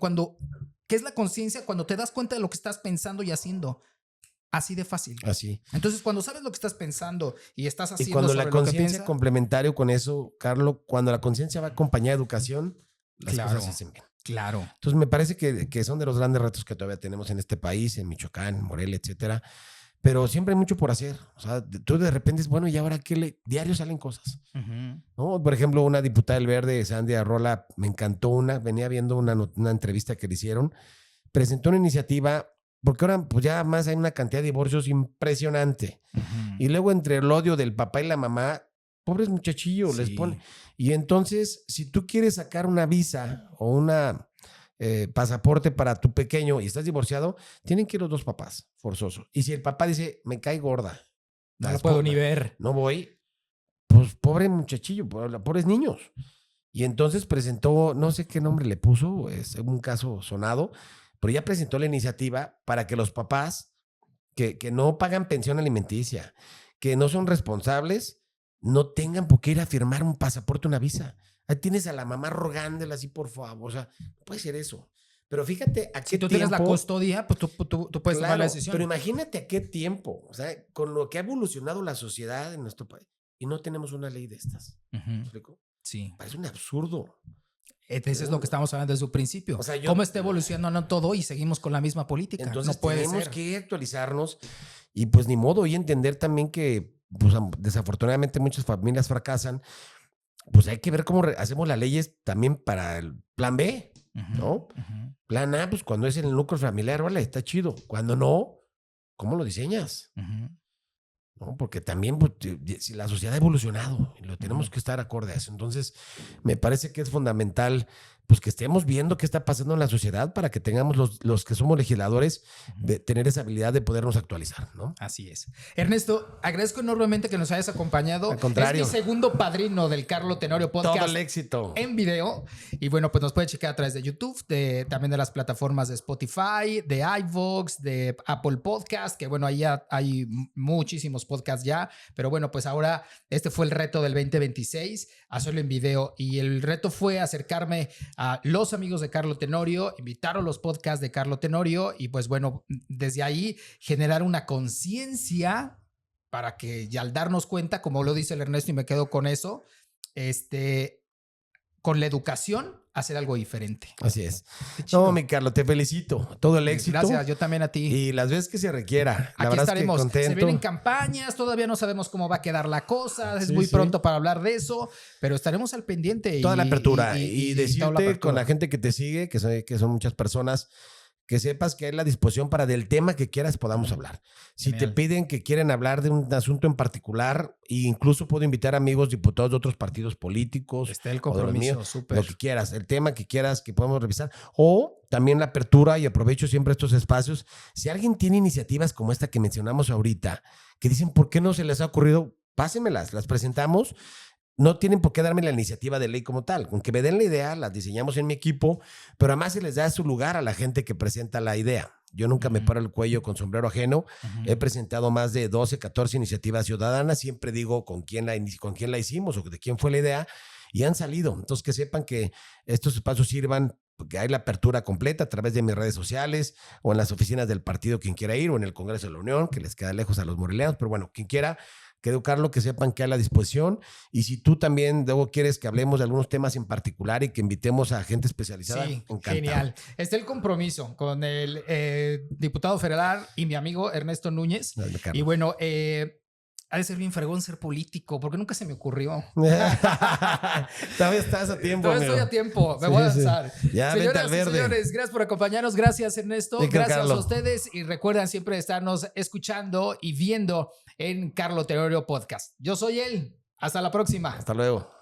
B: ¿qué es la conciencia? Cuando te das cuenta de lo que estás pensando y haciendo. Así de fácil.
A: Así.
B: Entonces, cuando sabes lo que estás pensando y estás haciendo,
A: y cuando
B: sobre
A: la conciencia complementario con eso, Carlos, cuando la conciencia va acompañada de educación, las cosas se hacen bien.
B: Claro.
A: Entonces, me parece que son de los grandes retos que todavía tenemos en este país, en Michoacán, en Morelia, etcétera. Pero siempre hay mucho por hacer. O sea, tú de repente es bueno, ¿y ahora qué? Diario salen cosas. ¿No? Por ejemplo, una diputada del Verde, Sandy Arrola, me encantó venía viendo una entrevista que le hicieron, presentó una iniciativa. Porque ahora pues ya más hay una cantidad de divorcios impresionante. Y luego entre el odio del papá y la mamá, pobres muchachillos, les pone. Y entonces, si tú quieres sacar una visa o una pasaporte para tu pequeño y estás divorciado, tienen que ir los dos papás, forzoso. Y si el papá dice, me cae gorda,
B: No lo puedo ni ver.
A: No voy. Pues pobre muchachillo, pobres niños. Y entonces presentó, no sé qué nombre le puso, es un caso sonado, pero ya presentó la iniciativa para que los papás que no pagan pensión alimenticia, que no son responsables, no tengan por qué ir a firmar un pasaporte, una visa. Ahí tienes a la mamá rogándole así, por favor. O sea, no puede ser eso. Pero fíjate a qué
B: Si tú
A: tiempo,
B: tienes la custodia, pues tú puedes tomar la decisión.
A: Pero imagínate a qué tiempo, o sea, con lo que ha evolucionado la sociedad en nuestro país, y no tenemos una ley de estas. ¿Me explico?
B: Sí.
A: Parece un absurdo.
B: Eso es lo que estamos hablando desde su principio.
A: O sea,
B: ¿Cómo está evolucionando todo y seguimos con la misma política?
A: Entonces
B: no puede
A: tenemos
B: ser.
A: que actualizarnos y pues ni modo, y entender también que pues, desafortunadamente muchas familias fracasan. Pues hay que ver cómo hacemos las leyes también para el plan B, ¿no? Plan A, pues cuando es en el núcleo familiar, vale, está chido. Cuando no, ¿cómo lo diseñas? ¿No? Porque también pues, si la sociedad ha evolucionado y lo tenemos que estar acorde a eso. Entonces, me parece que es fundamental pues que estemos viendo qué está pasando en la sociedad para que tengamos los que somos legisladores de tener esa habilidad de podernos actualizar, ¿no?
B: Así es. Ernesto, agradezco enormemente que nos hayas acompañado.
A: Al contrario.
B: Es mi segundo padrino del Carlo Tenorio Podcast.
A: Todo el éxito.
B: En video. Y bueno, pues nos puede checar a través de YouTube, también de las plataformas de Spotify, de iVoox, de Apple Podcast, que bueno, ahí ya hay muchísimos podcasts ya. Pero bueno, pues ahora este fue el reto del 2026, hacerlo en video. Y el reto fue acercarme a los amigos de Carlo Tenorio, invitar a los podcasts de Carlo Tenorio y pues bueno, desde ahí generar una conciencia para que ya al darnos cuenta, como lo dice el Ernesto y me quedo con eso, con la educación hacer algo diferente.
A: Así es. No, mi Carlos, te felicito. Todo el éxito.
B: Gracias, yo también a ti.
A: Y las veces que se requiera. La
B: Aquí
A: verdad
B: estaremos.
A: Es que contento.
B: Se vienen campañas, todavía no sabemos cómo va a quedar la cosa, es muy pronto para hablar de eso, pero estaremos al pendiente.
A: Toda la apertura. Y decirte con la gente que te sigue, que son muchas personas, que sepas que hay la disposición para del tema que quieras podamos hablar. Si te piden que quieren hablar de un asunto en particular, e incluso puedo invitar amigos diputados de otros partidos políticos.
B: Está el compromiso, súper.
A: Lo que quieras, el tema que quieras que podamos revisar. O también la apertura, y aprovecho siempre estos espacios. Si alguien tiene iniciativas como esta que mencionamos ahorita, que dicen, ¿por qué no se les ha ocurrido? Pásenmelas, las presentamos. No tienen por qué darme la iniciativa de ley como tal. Con que me den la idea, las diseñamos en mi equipo, pero además se les da su lugar a la gente que presenta la idea. Yo nunca me paro el cuello con sombrero ajeno. He presentado más de 12, 14 iniciativas ciudadanas. Siempre digo con quién la hicimos o de quién fue la idea y han salido. Entonces, que sepan que estos espacios sirvan, porque hay la apertura completa a través de mis redes sociales o en las oficinas del partido, quien quiera ir, o en el Congreso de la Unión, que les queda lejos a los moreleanos. Pero bueno, quien quiera que educarlo, que sepan que hay a la disposición. Y si tú también luego quieres que hablemos de algunos temas en particular y que invitemos a gente especializada,
B: sí,
A: encantado.
B: Genial. Está el compromiso con el diputado federal y mi amigo Ernesto Núñez.
A: Dale,
B: y bueno, ha de ser bien fregón ser político, porque nunca se me ocurrió.
A: Todavía estás a tiempo,
B: Todavía estoy a tiempo, me voy a lanzar.
A: Ya, vete al verde.
B: Señores, gracias por acompañarnos, gracias Ernesto, gracias a ustedes y recuerden siempre estarnos escuchando y viendo en Carlo Tenorio Podcast. Yo soy él, hasta la próxima.
A: Hasta luego.